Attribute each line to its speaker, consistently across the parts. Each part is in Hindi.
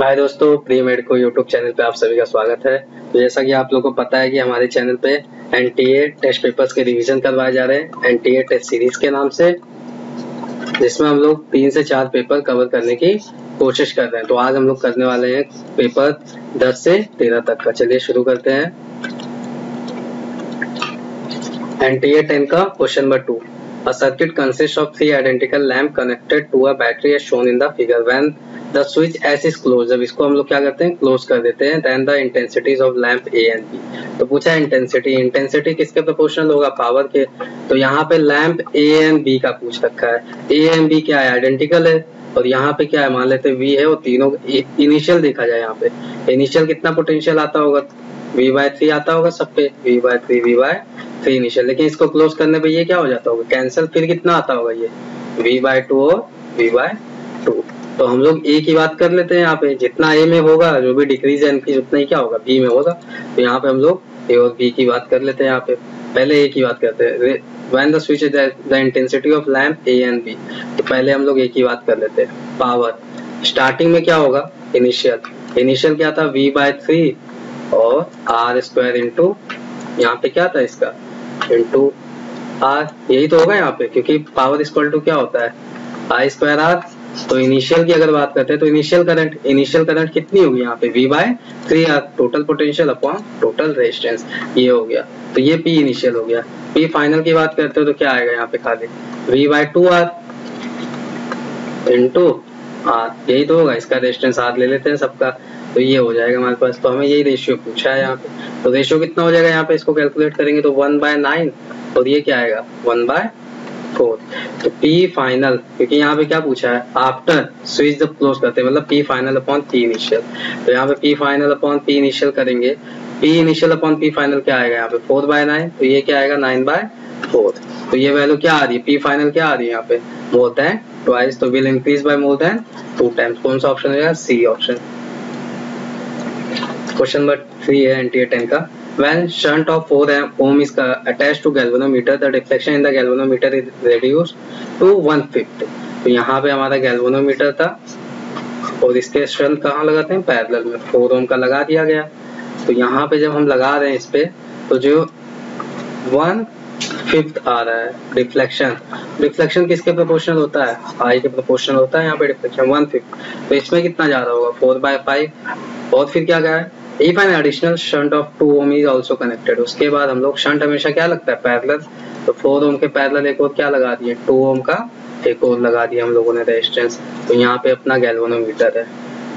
Speaker 1: हाय दोस्तों, प्री मेडिको यूट्यूब चैनल पे आप सभी का स्वागत है। तो जैसा कि आप लोगों को पता है कि हमारे चैनल पे एनटीए टेस्ट पेपर्स के रिवीजन करवाए जा रहे हैं एनटीए टेस्ट सीरीज के नाम से, जिसमें हम लोग 3 से 4 पेपर कवर करने की कोशिश कर रहे हैं। तो आज हम लोग करने वाले हैं पेपर 10 से 13 तक का। चलिए शुरू करते हैं। एनटीए 10 का question number 2। A circuit consists of 3 identical lamp connected to a battery as shown in the figure. When the switch S is closed, जब इसको हम लोग क्या करते हैं, क्लोज कर देते हैं, then the intensities of lamp A and B। तो पूछा है इंटेंसिटी किसके प्रोपोर्शनल होगा, पावर के। तो यहाँ पे लैंप A and B का पूछ रखा है। A and B क्या है, आइडेंटिकल है, और यहाँ पे क्या है, मान लेते हैं V है, और तीनों इनिशियल देखा जाए, यहाँ पे इनिशियल कितना पोटेंशियल आता होगा, V/3 आता होगा सब पे, V/3 इनिशियल। लेकिन इसको क्लोज करने पे ये क्या हो जाता होगा, कैंसिल, फिर कितना आता होगा ये V/2 और V/2। तो हम लोग A की बात कर लेते हैं। यहाँ पे जितना A में होगा, जो भी डिक्रीज है इंक्रीज, उतना ही क्या होगा, B में होगा। तो यहाँ पे हम लोग A और B की बात कर लेते हैं। यहाँ पे पहले A की बात करते हैं। When the switch is the intensity of lamp A and B, तो पहले हम लोग A की बात कर लेते हैं। पावर स्टार्टिंग में क्या होगा, इनिशियल क्या था, V/3 और R² इंटू, यहाँ पे क्या था इसका, इंटू R, यही तो होगा यहाँ पे, क्योंकि पावर इक्वल टू क्या होता है, I²R। तो इनिशियल की अगर बात करते हैं तो इनिशियल करंट कितनी होगी यहाँ पे, V/3R, total potential upon total resistance, ये हो गया। तो ये P इनिशियल हो गया। P फाइनल की बात करते हो तो क्या आएगा यहाँ पे, खाली V/2R इंटू R, यही तो होगा। इसका रेजिस्टेंस R ले लेते हैं सबका, तो ये हो जाएगा हमारे पास। तो हमें यही रेशियो पूछा है यहाँ पे। तो रेशियो कितना हो जाएगा यहाँ पे, इसको कैलकुलेट करेंगे तो 1/9, और ये क्या आएगा 1/4। तो P फाइनल, क्योंकि यहाँ पे क्या पूछा है, आफ्टर स्विच जब क्लोज करते हैं, मतलब P final upon P initial. तो यहाँ पे P final upon P initial करेंगे, P initial upon P final क्या आएगा यहाँ पे 4/9, तो ये क्या आएगा 9/4। तो ये वैल्यू क्या आ रही है, P फाइनल क्या आ रही है यहाँ पे, मोर देन ट्वाइस, तो will increase by more than 2 times. कौन सा ऑप्शन है, सी ऑप्शन। क्वेश्चन नंबर 3 है एनटीए 10 का। When shunt of 4 ohm is attached to galvanometer, the deflection in the galvanometer is reduced to 1/5। तो यहाँ पे हमारा गैल्वेनोमीटर था, और इसके शंट कहाँ लगाते हैं, पैरेलल में 4 ओम का लगा दिया गया। तो यहाँ पे जब हम लगा रहे हैं इस पे, तो जो 1/5 आ रहा है डिफ्लेक्शन किसके प्रोपोर्शनल होता है, आई के प्रोपोर्शनल होता है यहाँ पे डिफ्लेक्शन 1/5। तो इसमें कितना जा रहा होगा 4/5, और फिर क्या कहा है, If an additional shunt of 2 ohm is also connected, उसके बाद हम लोग शंट हमेशा क्या लगता है, पैरेलल। तो 4 ओम के पैरेलल एक और क्या लगा दिए, 2 ओम का एक और लगा दिया हम लोगों ने रेजिस्टेंस। तो यहाँ पे अपना गैल्वेनोमीटर है।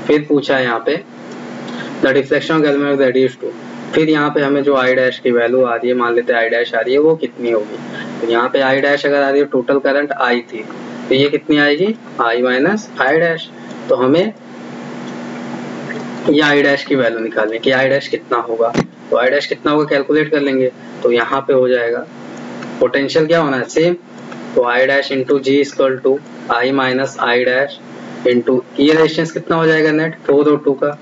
Speaker 1: फिर पूछा है यहाँ पे the deflection of galvanometer reduced to, फिर यहाँ पे हमें जो I' की वैल्यू आ रही है, मान लेते हैं I' आ रही है, वो कितनी होगी। तो यहाँ पे I' अगर आ रही है, टोटल करंट I थी, तो ये कितनी आएगी, I माइनस I'। तो हमें ये I' की वैल्यू निकालने की, I' कितना होगा। तो I' कितना होगा कैलकुलेट कर लेंगे। तो यहाँ पे हो जाएगा पोटेंशियल क्या होना है, सेम। तो I' into G equal to I minus I' into, ये रेजिस्टेंस कितना हो जाएगा नेट, 4 और 2 का,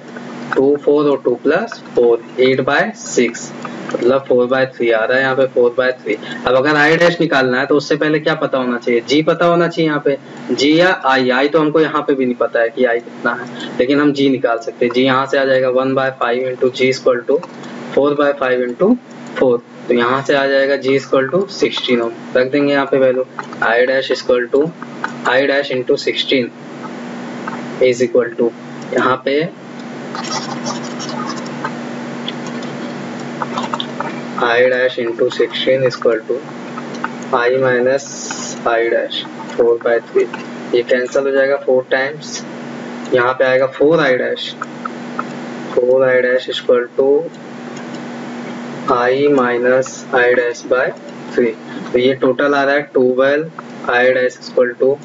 Speaker 1: 2 4 और 2 प्लस 4, 8/6, मतलब 4/3 आ रहा है यहाँ पे, 4/3। अब अगर I' निकालना है तो उससे पहले क्या पता होना चाहिए, G पता होना चाहिए यहाँ पे, G या I तो हमको यहाँ पे भी नहीं पता है कि I कितना है, लेकिन हम G निकाल सकते हैं। G यहाँ से आ जाएगा 1/5 into G equal to 4/5 into 4। तो यहाँ से आ जाएगा G इक्वल टू 16 ओम, रख देंगे यहाँ पे value. I' equal to I' into 16 is equal to, यहाँ पे I' into 16 equal to I minus I' 4/3, ये कैंसिल हो जाएगा 4 टाइम्स। यहाँ पे आएगा 4I' equal to I minus I'/3। तो ये टोटल आ रहा है 12I' equal to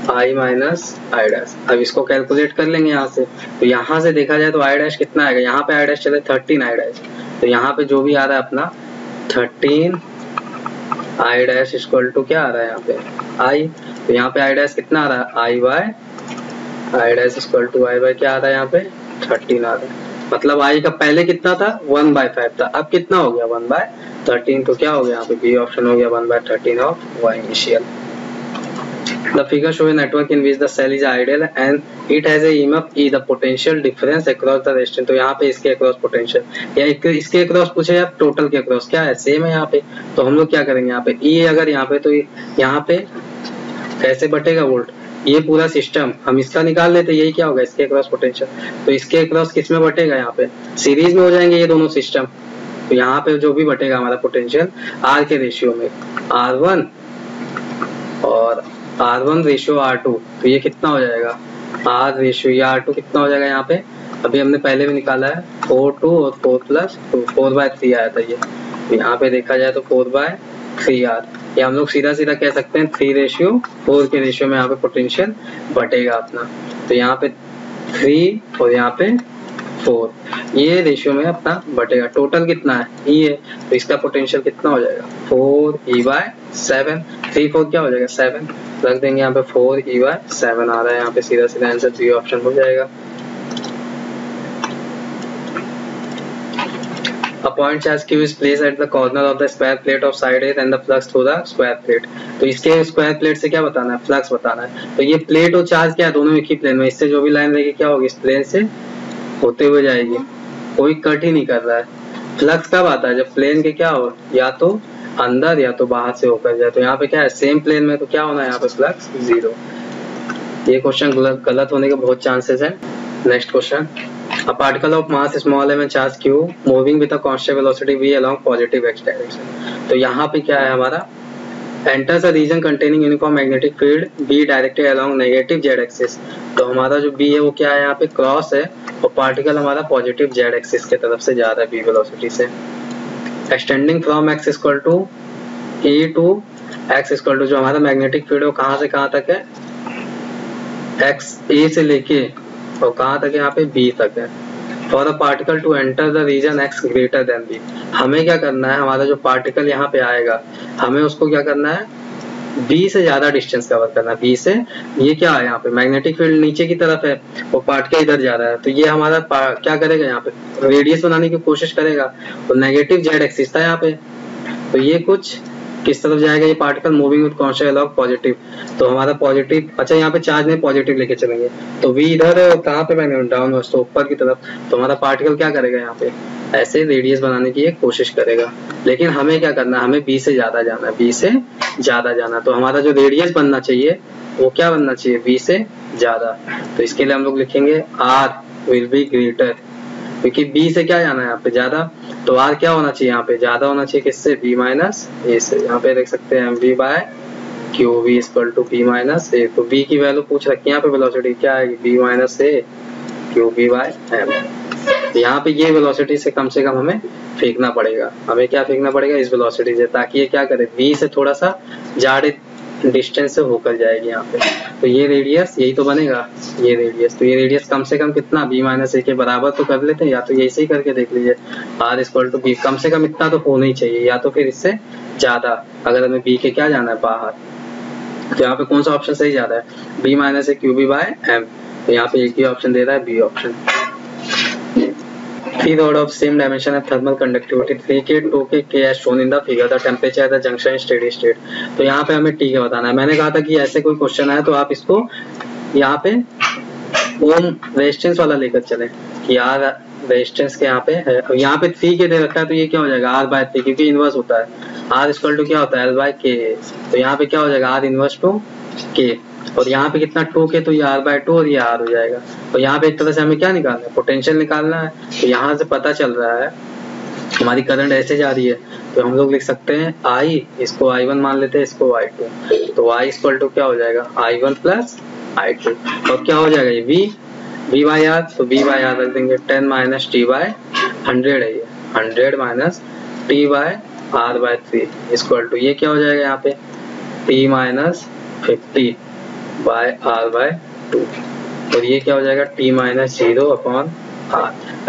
Speaker 1: I minus I'। अब इसको कैलकुलेट कर लेंगे यहाँ से। तो यहाँ से देखा जाए तो I' कितना आएगा, यहाँ पे I' चले 13 I', तो यहाँ पे जो भी आ रहा है अपना 13 I' इक्वल टू क्या आ रहा है यहाँ पे I। तो यहाँ पे I' कितना आ रहा है, I' इक्वल टू I क्या आ रहा है यहाँ पे 13 आ रहा है। मतलब I का पहले कितना था, 1/5 था, अब कितना हो गया 1/13। तो क्या हो गया यहाँ पे, बी ऑप्शन हो गया 1/13 of Y initial. The figure shows a network in which the cell is ideal and it has a EMF E, the potential difference across the resistance। तो यहाँ पे इसके अक्रॉस पोटेंशियल या इसके अक्रॉस पूछे या टोटल के अक्रॉस, क्या है सेम है यहाँ पे। तो हम लोग क्या करेंगे यहाँ पे E अगर यहाँ पे, तो यहाँ पे कैसे बटेगा वोल्ट, ये पूरा सिस्टम हम इसका निकाल लेते, यही क्या होगा इसके अक्रॉस पोटेंशियल। तो इसके अक्रॉस किस में बटेगा, यहाँ पे सीरीज में हो जाएंगे ये दोनों सिस्टम। तो यहाँ पे जो भी बटेगा हमारा पोटेंशियल R के रेशियो में R1 और R1 रेशियो R2, तो ये कितना हो जाएगा R रेशियो या R2 कितना हो जाएगा यहाँ पे, अभी हमने पहले भी निकाला है 4 2 और 4 प्लस 2 4/3 आया था ये। तो यहाँ पे देखा जाए तो 4/3R, या हम लोग सीधा सीधा कह सकते हैं 3:4 के रेशियो में यहाँ पे पोटेंशियल बटेगा अपना। तो यहाँ पे 3 और यहाँ पे 4 ये रेशियो में अपना बटेगा। टोटल कितना है E है, तो इसका पोटेंशियल कितना हो जाएगा 4E/7। 3 4 क्या हो जाएगा 7, रख देंगे यहाँ पे 4E/7 आ रहा है, यहाँ पे सीधा सीधा आंसर बी ऑप्शन हो जाएगा। A point charge Q is placed at the corner of the square plate of side A and the flux through the square plate। तो इसके स्क्वायर प्लेट से क्या बताना है, फ्लक्स बताना है। तो ये प्लेट और चार्ज क्या है, दोनों एक ही प्लेन में, इससे जो भी लाइन रहेगी क्या होगी इस प्लेन से होते हुए जाएगी, कोई कट ही नहीं कर रहा है। फ्लक्स कब आता है, जब प्लेन के क्या हो, या तो अंदर या तो बाहर से होकर जाए। तो यहाँ पे क्या है सेम प्लेन में, तो क्या होना है यहाँ पे फ्लक्स 0। ये क्वेश्चन गलत होने के बहुत चांसेस है। Next question, A particle of mass small m and charge q moving with a constant velocity v along positive x direction। तो यहाँ पे क्या है हमारा, enters a region containing uniform magnetic field b directed along negative z axis। तो हमारा जो b है वो क्या है यहाँ पे क्रॉस है, और पार्टिकल हमारा पॉजिटिव z एक्सिस के तरफ से जा रहा है b वेलोसिटी से। Extending from x equal to a to x equal to, जो हमारा मैग्नेटिक फील्ड है वो कहाँ से कहाँ तक है, x a से लेके और कहाँ तक है यहाँ पे b तक है। For a particle to enter the region x greater than b, हमें क्या करना है, हमारा जो पार्टिकल यहाँ पे आएगा हमें उसको क्या करना है b से ज्यादा डिस्टेंस कवर करना है। b से ये क्या है यहाँ पे मैग्नेटिक फील्ड नीचे की तरफ है और पार्टिकल इधर जा रहा है, तो ये हमारा क्या करेगा यहाँ पे रेडियस बनाने की कोशिश करेगा, तो नेगेटिव z एक्सिस था यहाँ पे, तो ये कुछ किस तरफ जाएगा, ये particle moving with constant along positive. तो हमारा पॉजिटिव, अच्छा यहाँ पे चार्ज में पॉजिटिव लेके चलेंगे, तो v इधर है और कहाँ पे मैंने डाउनवर्ड, तो ऊपर की तरफ। तो हमारा पार्टिकल क्या करेगा यहाँ पे ऐसे रेडियस बनाने की कोशिश करेगा, लेकिन हमें क्या करना है, हमें b से ज्यादा जाना है, b से ज्यादा जाना। तो हमारा जो रेडियस बनना चाहिए वो क्या बनना चाहिए, b से ज्यादा। तो इसके लिए हम लोग लिखेंगे r विल बी ग्रेटर, क्योंकि b से क्या जाना है यहाँ पे ज्यादा, तो r क्या होना चाहिए यहाँ पे ज्यादा होना चाहिए किससे, b माइनस a से। यहाँ पे देख सकते हैं mv/q v equal to b minus a। तो b की वैल्यू पूछ रखी है यहाँ पे, वेलोसिटी क्या आएगी b माइनस a qv/m। यहाँ पे ये वेलोसिटी से कम हमें फेंकना पड़ेगा, हमें क्या फेंकना पड़ेगा इस वेलोसिटी से, ताकि ये क्या करे v से थोड़ा सा ज्यादा डिस्टेंस से होकर जाएगी यहाँ पे। तो ये रेडियस यही तो बनेगा, ये रेडियस, तो ये रेडियस कम से कम कितना b माइनस a के बराबर तो कर लेते हैं, या तो यही ही करके देख लीजिए r इक्वल टू b, कम से कम इतना तो होना ही चाहिए, या तो फिर इससे ज्यादा अगर हमें b के क्या जाना है बाहर। तो यहाँ पे कौन सा ऑप्शन सही जा रहा है, b माइनस a qv/m। तो यहाँ पे एक ही ऑप्शन दे रहा है, B option. 3 rod of same dimension have thermal conductivity 3K 2K K as shown in the figure, the temperature at the junction is steady state। तो यहाँ पे हमें T का बताना है। मैंने कहा था कि ऐसे कोई क्वेश्चन आए तो आप इसको यहाँ पे ओम रेजिस्टेंस वाला लेकर चले कि यार रेजिस्टेंस के यहाँ पे है, यहाँ पे 3K दे रखा है, तो ये क्या हो जाएगा R/3, क्योंकि इनवर्स होता है, R इक्वल टू क्या होता है L/K। तो यहाँ पे क्या हो जाएगा R इनवर्स टू K, और यहाँ पे कितना 2K, तो ये R/2 और ये R हो जाएगा। तो यहाँ पे एक तरह से हमें क्या निकालना है, पोटेंशियल निकालना है। तो यहाँ से पता चल रहा है हमारी करंट ऐसे जा रही है, तो हम लोग लिख सकते हैं I, इसको I1 मान लेते हैं, इसको I2। तो I इक्वल टू क्या हो जाएगा I1 प्लस I2, और क्या हो जाएगा ये V/R, तो V/R रख देंगे 10 माइनस T/100 है, ये 100 माइनस T/R/3 इक्वल टू ये क्या हो जाएगा यहाँ पे T माइनस 50/R/2, और ये क्या हो जाएगा T माइनस 0/R।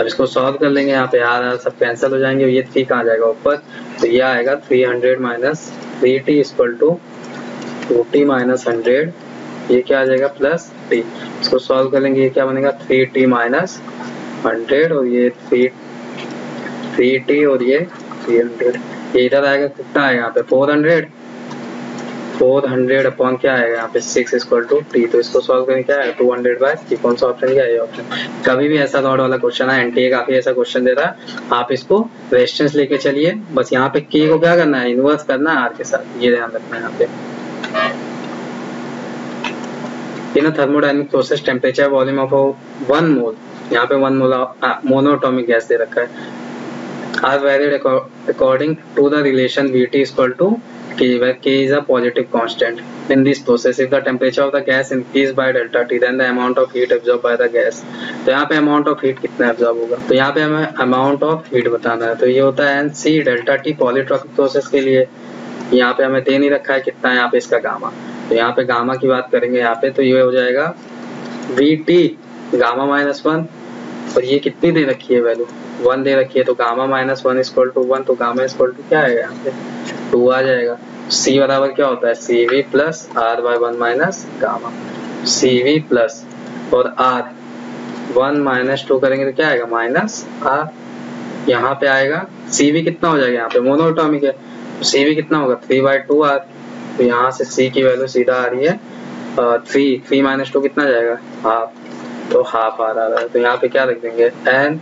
Speaker 1: अब इसको सॉल्व कर लेंगे, यहाँ पे R सब कैंसिल हो जाएंगे, ये 3 कहाँ जाएगा ऊपर, तो ये आएगा 300 minus 3T equal to 2T minus 100, ये क्या आ जाएगा प्लस T। इसको सॉल्व कर लेंगे, ये क्या बनेगा 3T माइनस 100, और ये 3T और ये 300, ये इधर आएगा कितना आएगा यहाँ पे 400 400 अपॉन क्या आएगा यहाँ पे 6 इक्वल टू टी। तो इसको सॉल्व करें क्या है 200/3। कौन सा ऑप्शन क्या है? ऑप्शन। कभी भी ऐसा लॉर्ड वाला क्वेश्चन है, एनटीए काफी ऐसा क्वेश्चन दे रहा है, आप इसको रेजिस्टेंस लेके चलिए, बस यहाँ पे के को क्या करना है, इनवर्स करना है आर के साथ, ये ध्यान रखना है यहाँ पे। इन thermodynamic process temperature volume of 1 मोल, यहाँ पे 1 मोल मोनोटॉमिक गैस दे रखा है, are varied according to the relation Vt is equal to K, where K is a positive constant. In this process, if the temperature of the gas increase by delta T, then the amount of heat absorbed by the gas. तो यहाँ पे amount of heat कितना absorb होगा, तो यहाँ पे हमें amount of heat बताना है, तो ये होता है NC delta T polytropic process के लिए। यहाँ पे हमें दे नहीं रखा है कितना है यहाँ पे इसका गामा, तो यहाँ पे गामा की बात करेंगे यहाँ पे, तो ये हो जाएगा Vt गामा -1, और ये कितनी दे रखी है वैल्यू 1 दे रखी है, तो गामा -1 इक्वल टू 1, तो गामा इक्वल टू क्या आएगा यहाँ पे 2 आ जाएगा। C बराबर क्या होता है CV plus R/1 minus gamma, CV plus और R 1 - 2 करेंगे तो क्या आएगा -R। यहाँ पे आएगा CV कितना हो जाएगा, यहाँ पे मोनोटॉमिक है तो CV कितना होगा 3/2R। तो यहाँ से C की वैल्यू सीधा आ रही है 3 - 2 कितना जाएगा हाफ, तो हाफ R आ रहा है, तो यहाँ पे क्या रख देंगे N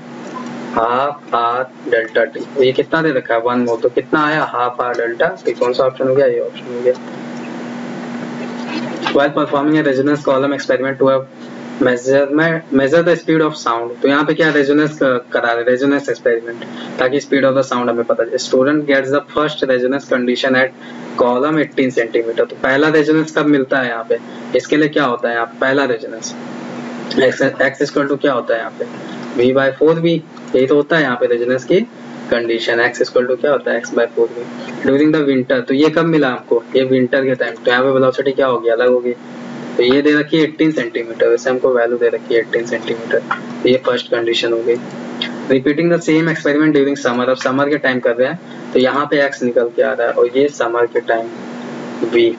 Speaker 1: half R delta T। ये कितना दे रखा है 1 मोल, तो कितना आया हाफ R डेल्टा T। कौन सा ऑप्शन हो गया, ये ऑप्शन हो गया। While performing a resonance column experiment to measure the speed of sound, तो यहाँ पे क्या रेजोनेंस करा रहे, रेजोनेंस एक्सपेरिमेंट, ताकि स्पीड ऑफ द साउंड हमें पता चले। Student gets the first resonance condition at column 18 centimetre. तो पहला रेजोनेंस कब मिलता है यहाँ पे, इसके लिए क्या होता है यहाँ पे पहला रेजोनेंस x इक्वल टू क्या होता है यहाँ पे v/4v, यही तो होता है यहाँ पे रेजोनेंस की कंडीशन। x इक्वल टू क्या होता है x/4v ड्यूरिंग द विंटर। तो ये कब मिला हमको, ये विंटर के टाइम, तो यहाँ पे वेलोसिटी क्या होगी अलग होगी। तो ये दे रखी है 18 सेंटीमीटर, वैसे हमको वैल्यू दे रखी है 18 सेंटीमीटर, तो ये फर्स्ट कंडीशन हो गई। Repeating the same experiment during summer, अब समर के टाइम कर रहे हैं, तो यहाँ पे x निकल के आ रहा है, और ये समर के टाइम v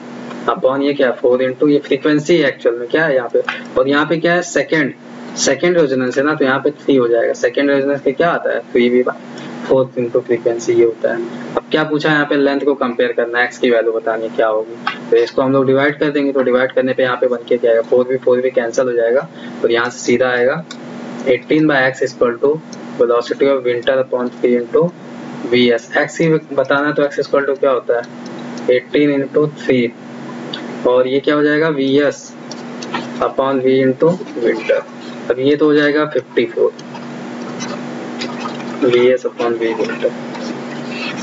Speaker 1: अपॉन ये क्या 4 इंटू ये फ्रीक्वेंसी है एक्चुअल में क्या है यहाँ पे, और यहाँ पे क्या है सेकंड रेजोनेंस है ना, तो यहाँ पे 3 हो जाएगा। सेकंड रेजोनेंस के क्या आता है 3v/4 इंटू फ्रीक्वेंसी, ये होता है। अब क्या पूछा है यहाँ पे लेंथ को कंपेयर करना है, x की वैल्यू बतानी है क्या होगी, तो इसको हम लोग डिवाइड कर देंगे, तो डिवाइड करने पे यहाँ पे बन के क्या आएगा 4v कैंसिल हो जाएगा, और यहाँ से सीधा आएगा 18/x equal to velocity of winter upon 3 into vs। x ही बताना है तो x इक्वल टू क्या होता है 18 इंटू 3, और ये क्या हो जाएगा vs upon v into winter. अब ये तो हो जाएगा 54 vs अपॉन v विंटर।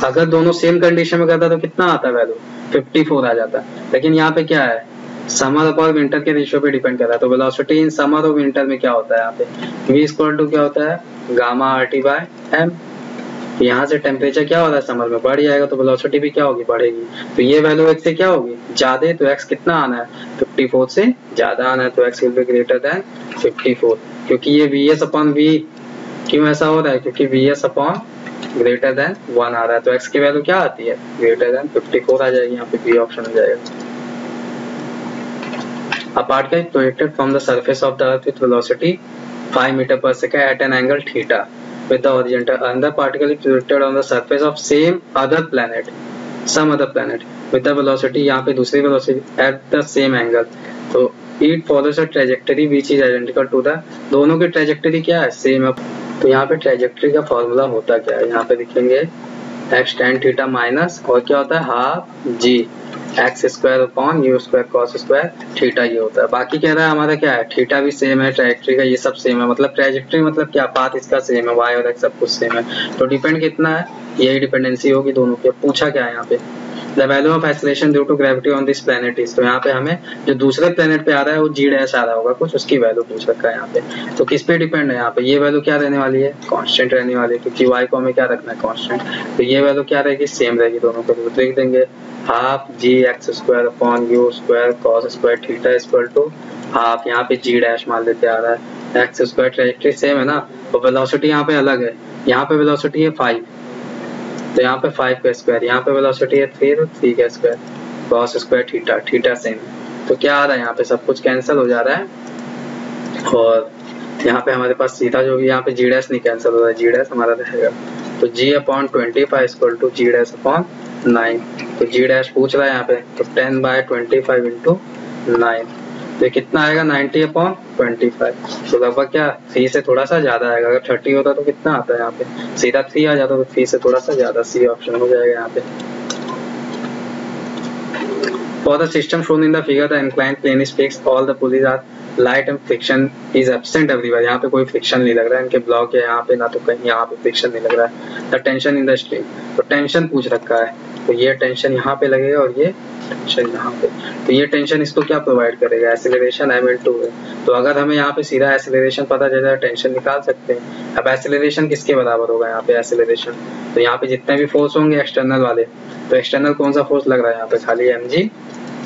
Speaker 1: अगर दोनों सेम कंडीशन में करता तो कितना आता वैल्यू 54 आ जाता, लेकिन यहाँ पे क्या है समर और विंटर के रेशियो पे डिपेंड कर रहा है। तो वेलोसिटी इन समर और विंटर में क्या होता है यहाँ पे v इक्वल टू क्या होता है गामा RT/m। यहाँ से टेम्परेचर क्या हो रहा है समर में बढ़ जाएगा, तो वेलोसिटी भी क्या होगी बढ़ेगी, तो ये वैल्यू x से क्या होगी ज्यादा, तो x कितना आना है 54 से ज्यादा आना है, तो x will be greater than 54, क्योंकि ये vs अपॉन v क्यों ऐसा हो रहा है, क्योंकि vs अपॉन ग्रेटर देन 1 आ रहा है, तो x की वैल्यू क्या आती है ग्रेटर देन 54 आ जाएगी, यहाँ पे b ऑप्शन हो जाएगा। A particle projected from the surface of the earth with velocity 5 meter per second at an angle theta with the horizontal, another particle is projected on the surface of some other planet with the velocity, यहाँ पे दूसरी velocity at the same angle, तो it follows a trajectory which is identical to the, दोनों की trajectory क्या है सेम है। तो यहाँ पे trajectory का फॉर्मूला होता क्या है, यहाँ पे लिखेंगे x tan थीटा माइनस और क्या होता है half g x square upon u square cos square theta, ये होता है। बाकी कह रहा है हमारा क्या है थीटा भी सेम है, ट्रैजेक्टरी का ये सब सेम है, मतलब ट्रैजेक्टरी मतलब क्या पाथ इसका सेम है, वाई और एक्स सब कुछ सेम है, तो डिपेंड कितना है यही डिपेंडेंसी होगी दोनों पे। पूछा क्या है यहाँ पे the value of acceleration due to gravity on this planet is, तो यहाँ पे हमें जो दूसरे प्लेनेट पे आ रहा है वो g डैश आ रहा होगा कुछ, उसकी वैल्यू पूछ रखा है यहाँ पे, तो किस पे डिपेंड है यहाँ पे ये वैल्यू क्या रहने वाली है कांस्टेंट रहने वाली है, क्योंकि y को हमें क्या रखना है कांस्टेंट, तो ये वैल्यू क्या रहेगी सेम रहेगी दोनों पे, तो लिख देंगे half g x square upon u square cos square theta equal to half, यहाँ पे g डैश मान लेते आ रहा है एक्स स्क्वायर ट्रैजेक्टरी सेम है ना, तो वेलोसिटी यहाँ पे अलग है, यहाँ पे वेलोसिटी है 5, तो यहाँ पे 5 का स्क्वायर, यहाँ पे वेलोसिटी है 3 तो 3 का square cos square theta same, तो क्या आ रहा है यहाँ पे सब कुछ कैंसिल हो जा रहा है, और यहाँ पे हमारे पास सीधा जो भी यहाँ पे g डैश नहीं कैंसिल हो रहा है, g डैश हमारा रहेगा, तो g upon 25 equal to g dash upon 9, तो जी डैश पूछ रहा है यहाँ पे, तो 10/25 इंटू 9, तो ये कितना आएगा 90/25, तो लगभग क्या 3 से थोड़ा सा ज्यादा आएगा। अगर 30 होता तो कितना आता है यहाँ पे, सीधा 3 आ जाता, तो 3 से थोड़ा सा ज्यादा, सी ऑप्शन हो जाएगा यहाँ पे। For the system shown in the figure, the inclined plane is fixed, all the pulleys are light and friction is absent everywhere. यहाँ पे कोई फ्रिक्शन नहीं लग रहा है, इनके ब्लॉक है यहाँ पे, ना तो कहीं यहाँ पे फ्रिक्शन नहीं लग रहा है। The tension in the string, तो टेंशन पूछ रखा है, तो ये टेंशन यहाँ पे लगेगा और ये टेंशन यहाँ पे, तो ये टेंशन इसको क्या प्रोवाइड करेगा, एक्सेलरेशन m/2 है। तो अगर हमें यहाँ पे सीधा एक्सेलरेशन पता चल जाए, टेंशन निकाल सकते हैं। अब एक्सेलरेशन किसके बराबर होगा यहाँ पे एक्सेलरेशन, तो यहाँ पे जितने भी फोर्स होंगे एक्सटर्नल वाले, तो एक्सटर्नल कौन सा फोर्स लग रहा है यहाँ पे, खाली mg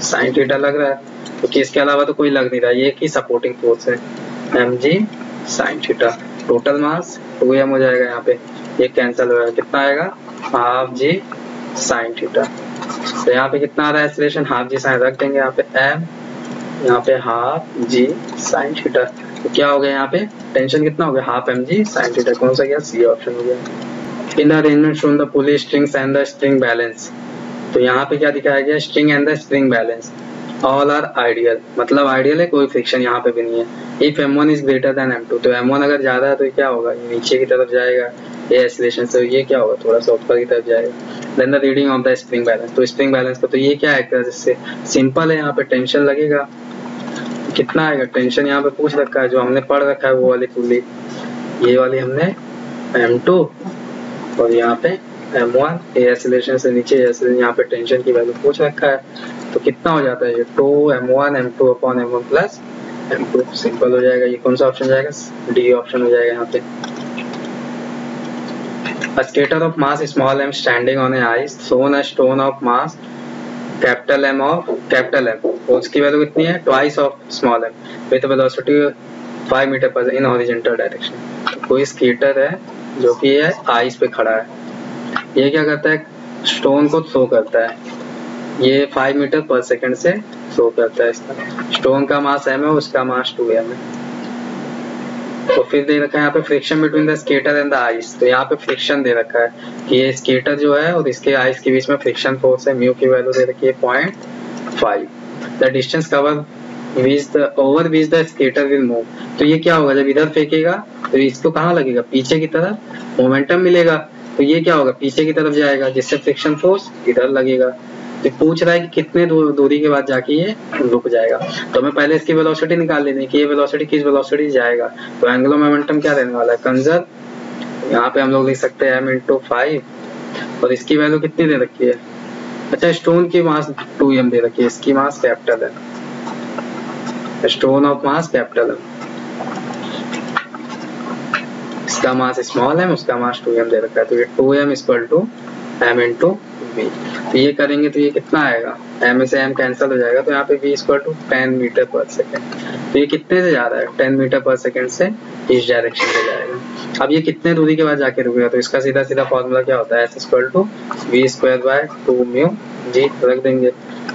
Speaker 1: sin थीटा लग रहा है, क्योंकि इसके अलावा तो कोई लग नहीं रहा, ये की सपोर्टिंग फोर्स है mg sin theta. Total mass 2m हो जाएगा यहाँ पे, ये कैंसिल हो जाएगा, कितना आएगा हाफ जी sin थीटा। तो यहाँ पे कितना आ रहा है एक्सेलरेशन, हाफ जी साइन रख देंगे यहाँ पे m, यहाँ पे हाफ जी sin थीटा, तो क्या हो गया यहाँ पे टेंशन कितना हो गया, हाफ mg sin थीटा, कौन सा गया, सी ऑप्शन हो गया। In the arrangement shown the pulley strings and the string balance, तो यहाँ पे क्या दिखाया गया, string and the spring balance all are ideal, मतलब आइडियल है, कोई फ्रिक्शन यहाँ पे भी नहीं है। If m1 is greater than m2, तो m1 अगर ज्यादा है तो क्या होगा, ये नीचे की तरफ जाएगा, ये एक्सीलरेशन से ये क्या होगा, थोड़ा सा ऊपर की तरफ जाएगा। Then the reading of the spring balance, तो स्प्रिंग बैलेंस का तो ये क्या है, जिससे सिंपल है, यहाँ पे टेंशन लगेगा, कितना आएगा टेंशन यहाँ पे पूछ रखा है, जो हमने पढ़ रखा है वो वाली पुली, ये वाली हमने m2 और यहाँ पे m1, ये एक्सीलरेशन से नीचे एक्सीलरेशन, यहाँ पे टेंशन की वैल्यू पूछ रखा है, तो कितना हो जाता है ये 2m1 m2 upon m1 plus m2, simple हो जाएगा। ये कौन सा ऑप्शन जाएगा, डी ऑप्शन हो जाएगा यहाँ पे। A skater of mass small m standing on a ice thrown a stone of mass capital M of capital M, और उसकी वैल्यू कितनी है, twice of small m with velocity 5 metre पर इन हॉरिजॉन्टल डायरेक्शन। कोई स्केटर है जो कि ये आइस पे खड़ा है, ये क्या करता है, स्टोन को थ्रो करता है, ये 5 मीटर पर सेकंड से थ्रो करता है। इसका स्टोन का मास m है, उसका मास 2m है। तो फिर दे रखा है यहाँ पे friction between the skater and the ice, तो यहाँ पे फ्रिक्शन दे रखा है कि ये स्केटर जो है और इसके आइस के बीच में फ्रिक्शन फोर्स है, म्यू की वैल्यू दे रखी है 0.5। The distance covered over which the skater will move, तो ये क्या होगा, जब इधर फेंकेगा तो इसको कहाँ लगेगा, पीछे की तरफ मोमेंटम मिलेगा, तो ये क्या होगा, पीछे की तरफ जाएगा, जिससे फ्रिक्शन फोर्स इधर लगेगा। तो पूछ रहा है कि कितने दूरी के बाद जाके ये रुक जाएगा, तो हमें पहले इसकी वेलोसिटी निकाल लेनी है कि ये वेलोसिटी किस वेलोसिटी जाएगा। तो एंगुलर मोमेंटम क्या रहने वाला है, कंजर्व, यहाँ पे हम लोग लिख सकते हैं m/5, और इसकी वैल्यू कितनी दे रखी है, अच्छा स्टोन की मास 2m दे रखी है, इसकी मास कैपिटल है, स्टोन ऑफ मास कैपिटल है, इसका मास स्मॉल है, उसका मास 2m दे रखा है, तो ये 2m = m/v। तो ये करेंगे तो ये कितना आएगा, m से m कैंसिल हो जाएगा, तो यहाँ पे v = 10 मीटर पर सेकेंड, तो ये कितने से जा रहा है, 10 मीटर पर सेकेंड से इस डायरेक्शन में जाएगा। अब ये कितने दूरी के बाद जाके रुकेगा, तो इसका सीधा सीधा फॉर्मूला क्या होता है, s = v²/2 g, रख देंगे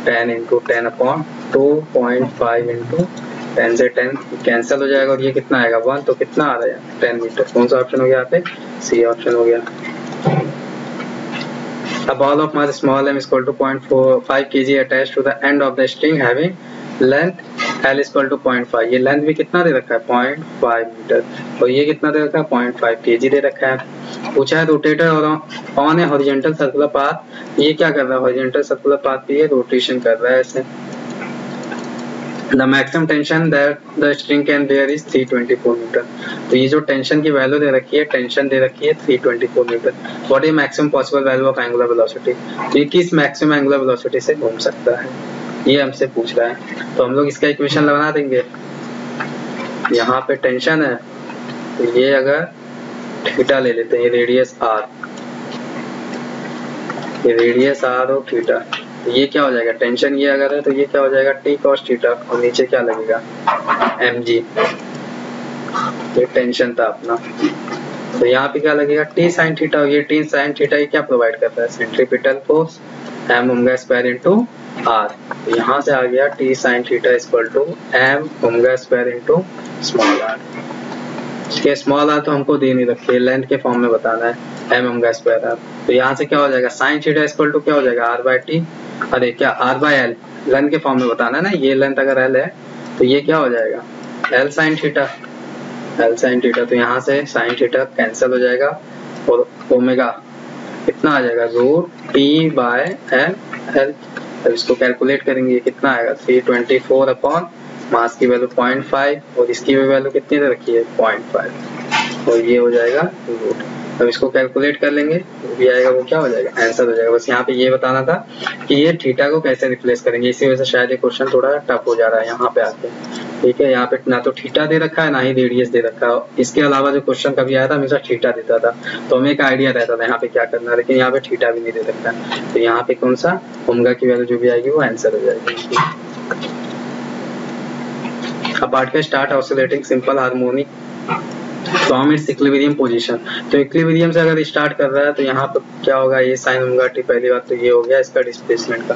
Speaker 1: 10 × 10/2.5 × 10 से 10 कैंसिल हो जाएगा, और ये कितना आएगा 1, तो कितना आ रहा है 10 मीटर, कौन सा ऑप्शन हो गया यहाँ पे, सी ऑप्शन हो गया। A ball of mass small m = 0.45 kg attached to the end of the string having length L = 0.5, ये लेंथ भी कितना दे रखा है 0.5 मीटर, और ये कितना दे रखा है 0.5 kg दे रखा है। पूछा है रोटेटर और on A horizontal circular path, ये क्या कर रहा है, हॉरिजॉन्टल सर्कुलर पाथ पे ये रोटेशन कर रहा है ऐसे। The maximum tension that the string can bear is 324 metre, तो ये जो टेंशन की वैल्यू दे रखी है, टेंशन दे रखी है 324 metre. What is maximum possible value of angular velocity, तो ये किस मैक्सिमम एंगुलर वेलोसिटी से घूम सकता है, ये हमसे पूछ रहा है। तो हम लोग इसका इक्वेशन लगा देंगे, यहाँ पे टेंशन है, तो ये अगर थीटा ले लेते हैं, ये रेडियस r, ये रेडियस r और थीटा, तो ये क्या हो जाएगा, टेंशन ये अगर है तो ये क्या हो जाएगा t cos थीटा, और नीचे क्या लगेगा mg, ये टेंशन था अपना। तो यहाँ पे क्या लगेगा t sin थीटा, और ये t sin थीटा ये क्या प्रोवाइड करता है, सेंट्रीपिटल फोर्स m²² × r, तो यहाँ से आ गया t sin theta = m²² × r। इसके स्मॉल आर तो हमको दे नहीं रखी है, लेंथ के फॉर्म में बताना है, एम ओमेगा स्क्वायर आर। तो यहाँ से क्या हो जाएगा साइन थीटा इक्वल टू क्या हो जाएगा आर बाई टी, अरे क्या आर बाई एल, लेंथ के फॉर्म में बताना है ना, ये लेंथ अगर एल है तो ये क्या हो जाएगा L sine theta, L sine theta. तो यहाँ से साइन थीटा कैंसिल हो जाएगा और ओमेगा कितना आ जाएगा root T by L L. अब इसको कैलकुलेट करेंगे, ये कितना आएगा 324 अपॉन मास की वैल्यू 0.5 और इसकी भी वैल्यू कितनी दे रखी है 0.5 और ये हो जाएगा रूट। अब इसको कैलकुलेट कर लेंगे, जो भी आएगा वो क्या हो जाएगा आंसर हो जाएगा। बस यहाँ पे ये बताना था कि ये थीटा को कैसे रिप्लेस करेंगे, इसी वजह से शायद ये क्वेश्चन थोड़ा टफ हो जा रहा है यहाँ पे आके। ठीक है, यहाँ पे ना तो थीटा दे रखा है ना ही रेडियस दे रखा है, इसके अलावा जो क्वेश्चन कभी आया था हमेशा थीटा देता था, तो हमें एक आइडिया रहता था यहाँ पे क्या करना है, लेकिन यहाँ पे थीटा भी नहीं दे रखा है। तो यहाँ पे कौन सा ओमेगा की वैल्यू जो भी आएगी वो आंसर हो जाएगी। अब particle start oscillating simple harmonic from its equilibrium position. तो इक्विलिब्रियम से अगर स्टार्ट कर रहा है तो यहाँ पर क्या होगा ये साइन ओमेगा टी, पहली बात तो ये हो गया इसका डिस्प्लेसमेंट का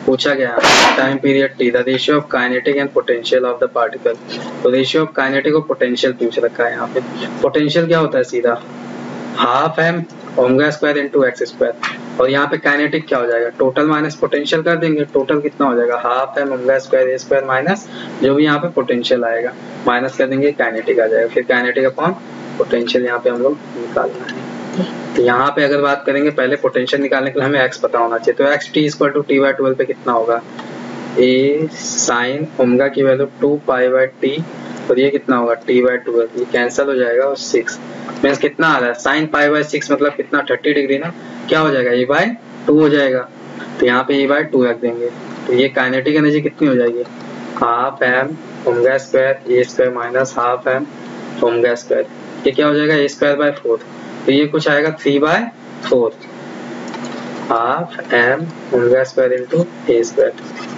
Speaker 1: पूछा गया time period T, the ratio of kinetic and potential of the particle. तो रेशियो ऑफ काइनेटिक और पोटेंशियल पूछ रखा है यहाँ पे। पोटेंशियल क्या होता है सीधा half m omega square into x square, और यहाँ पे काइनेटिक क्या हो जाएगा टोटल माइनस पोटेंशियल कर देंगे, टोटल कितना हो जाएगा हाफ एम ओमेगा स्क्वायर ए स्क्वायर माइनस जो भी यहाँ पे पोटेंशियल आएगा माइनस कर देंगे काइनेटिक आ जाएगा, फिर काइनेटिक अपॉन पोटेंशियल यहाँ पे हम लोग निकालना है। तो यहाँ पे अगर बात करेंगे पहले पोटेंशियल निकालने के लिए हमें एक्स पता होना चाहिए, तो x T equal to T by 12 पे कितना होगा ए साइन ओमेगा की वैल्यू 2 पाई बाई टी और ये कितना होगा टी बाई 12, ये कैंसिल हो जाएगा और 6 मीन्स कितना आ रहा है साइन पाई बाई 6 मतलब कितना 30 डिग्री ना, क्या हो जाएगा ए बाई 2 हो जाएगा। तो यहाँ पे ए बाई 2 रख देंगे, तो ये काइनेटिक एनर्जी कितनी हो जाएगी हाफ एम ओमेगा स्क्वायर ए square minus half m omega square, ये क्या हो जाएगा ए स्क्वायर बाय 4, तो ये कुछ आएगा 3/4 half m omega square into a square,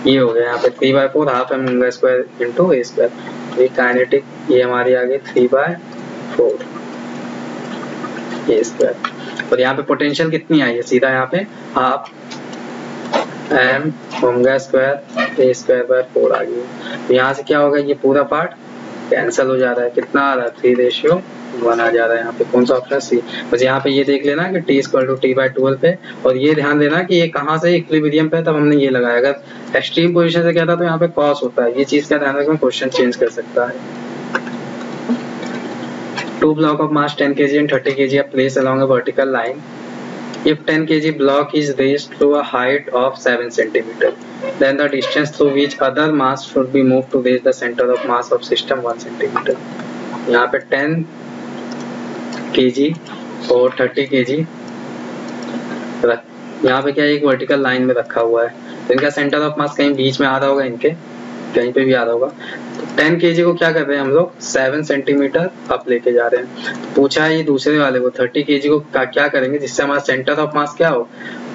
Speaker 1: ये हो गया यहाँ पे 3/4 half m omega square into a square. ये काइनेटिक ये हमारी आ गई 3/4 ए स्क्वायर। और यहाँ पे पोटेंशियल कितनी आई है सीधा यहाँ पे half m omega square A square by 4 आ गई। तो यहाँ से क्या होगा ये पूरा पार्ट कैंसिल हो जा रहा है, कितना आ रहा है 3:1 आ जा रहा है यहाँ पे, कौन सा ऑप्शन सी। बस यहाँ पे ये देख लेना कि t equal to T by 12 पे, और ये ध्यान देना कि ये कहाँ से इक्विलिब्रियम पे तब हमने ये लगाया, अगर एक्सट्रीम पोजीशन से क्या था तो यहाँ पे कॉस होता है, ये चीज का ध्यान रखना क्वेश्चन चेंज कर सकता है। 2 block of mass 10 kg and 30 kg are placed along a vertical line. If 10 kg block is raised to a height of 7 cm, then the distance through which other mass should be moved to reach the center of mass of system 1 cm. यहाँ पे 10 kg और 30 kg यहाँ पे क्या एक वर्टिकल लाइन में रखा हुआ है, तो इनका सेंटर ऑफ मास कहीं बीच में आ रहा होगा, इनके कहीं पे भी आ रहा होगा। तो 10 kg को क्या कर रहे हैं हम लोग 7 सेंटीमीटर अप लेके जा रहे हैं। तो पूछा है ये दूसरे वाले को 30 kg को क्या करेंगे जिससे हमारा सेंटर ऑफ मास क्या हो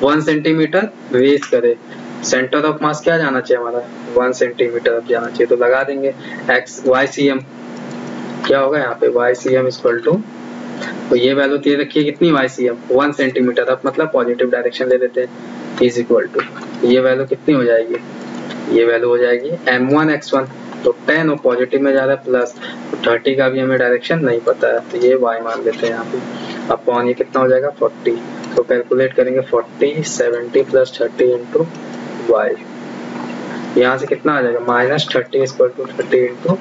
Speaker 1: 1 सेंटीमीटर रेज करे, सेंटर ऑफ मास क्या जाना चाहिए हमारा 1 सेंटीमीटर अप जाना चाहिए। तो लगा देंगे एक्स वाई सी एम, क्या होगा यहाँ पे y c m equal to, तो ये वैल्यू दे रखी है कितनी y c m 1 centimetre up मतलब पॉजिटिव डायरेक्शन ले लेते हैं, इज इक्वल टू ये वैल्यू कितनी हो जाएगी, ये वैल्यू हो जाएगी m1 x1, तो 10 और पॉजिटिव में जा रहा है प्लस, तो 30 का भी हमें डायरेक्शन नहीं पता है तो ये y मान लेते हैं यहाँ पे, अपॉन ये कितना हो जाएगा 40, तो कैलकुलेट करेंगे 40 70 प्लस 30 इंटू वाई, यहाँ से कितना आ जाएगा -30 इक्वल टू 30 इंटू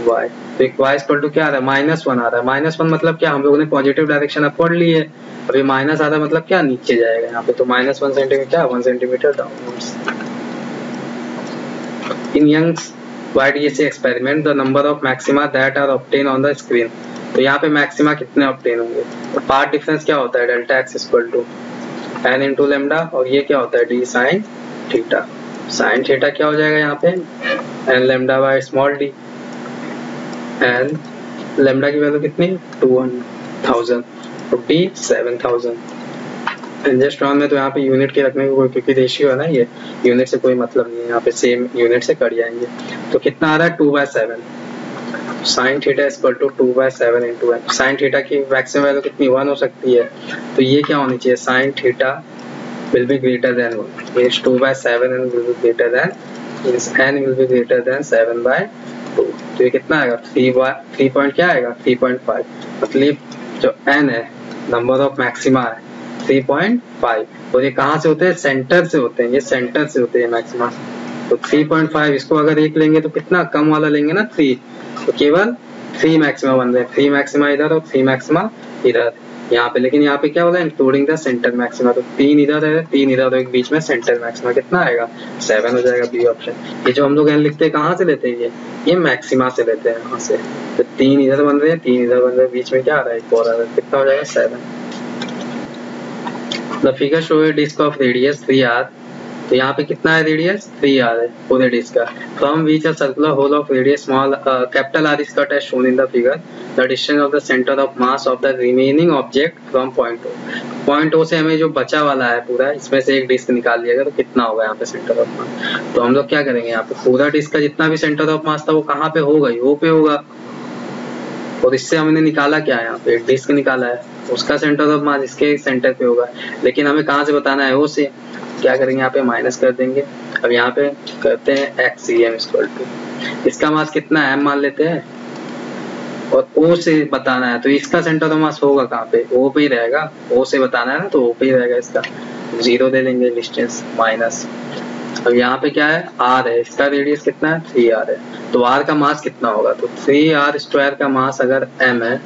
Speaker 1: वाई। तो एक y इक्वल टू क्या आ रहा है -1 आ रहा है, -1 मतलब क्या हम लोगों ने पॉजिटिव डायरेक्शन अपवर्ड ली है, अभी माइनस आ रहा है मतलब क्या नीचे जाएगा यहाँ पे, तो -1 centimetre 1 centimetre downwards. In Young's YDSC experiment, the number of maxima that are obtained on the screen, तो यहाँ पे मैक्सिमा कितने ऑब्टेन होंगे, तो पार्ट डिफरेंस क्या होता है delta x equal to n into lambda, और ये क्या होता है d sine theta, sine theta क्या हो जाएगा यहाँ पे n lambda by small d, n lambda की वैल्यू कितनी 2000 तो d 7000। एंजेस्ट्रॉन में तो यहाँ पे यूनिट के रखने को क्योंकि रेशियो है ना, ये यूनिट से कोई मतलब नहीं है, यहाँ पे सेम यूनिट से कट जाएंगे। तो कितना आ रहा है 2/7 sine theta equal to 2/7 into n, sine theta की मैक्सिमम वैल्यू कितनी 1 हो सकती है, तो ये क्या होनी चाहिए sine theta will be greater than 1, is 2/7 and will be greater than, means n will be greater than 7/2। तो ये कितना आएगा 3 पॉइंट क्या आएगा 3.5, मतलब जो n है नंबर ऑफ मैक्सिमा है 3.5, और ये कहाँ से होते हैं सेंटर से होते हैं, ये सेंटर से होते हैं मैक्सिमा। तो 3.5 इसको अगर एक लेंगे तो कितना कम वाला लेंगे ना 3, तो केवल 3 मैक्सिमा बन रहे हैं, 3 मैक्सिमा इधर और 3 मैक्सिमा इधर यहाँ पे, लेकिन यहाँ पे क्या बोला इंक्लूडिंग द सेंटर मैक्सिमा, तो 3 इधर है 3 इधर और एक बीच में सेंटर मैक्सिमा, कितना आएगा 7 हो जाएगा बी ऑप्शन। ये जो हम लोग n लिखते हैं कहाँ से लेते हैं ये मैक्सिमा से लेते हैं यहाँ से, तो 3 इधर बन रहे हैं 3 इधर बन रहे हैं, बीच में क्या आ रहा है 4 आ रहा है, कितना हो जाएगा 7। The figure show a disc of radius 3r, तो यहाँ पे कितना है रेडियस 3r है पूरे डिस्क का, from which a circular hole of radius small capital R is cut as shown in the figure, the distance of the center of mass of the remaining object from point O, point O से हमें जो बचा वाला है पूरा इसमें से एक डिस्क निकाल लिया तो कितना होगा यहाँ पे सेंटर ऑफ मास। तो हम लोग क्या करेंगे यहाँ पे पूरा डिस्क का जितना भी सेंटर ऑफ मास था वो कहाँ पे होगा O पे होगा, और इससे हमने निकाला क्या है यहाँ पे एक डिस्क निकाला है, उसका सेंटर ऑफ मास इसके सेंटर पे होगा, लेकिन हमें कहाँ से बताना है O से, क्या करेंगे यहाँ पे माइनस कर देंगे। अब यहाँ पे करते हैं xcm इक्वल टू, इसका मास कितना है m मान लेते हैं और O से बताना है, तो इसका सेंटर ऑफ मास होगा कहाँ पे O पे ही रहेगा, O से बताना है ना तो O पे ही रहेगा, इसका 0 दे देंगे डिस्टेंस माइनस। अब यहाँ पे क्या है r है, इसका रेडियस कितना है 3r है, तो r का मास कितना होगा, तो 3r स्क्वायर का मास अगर m है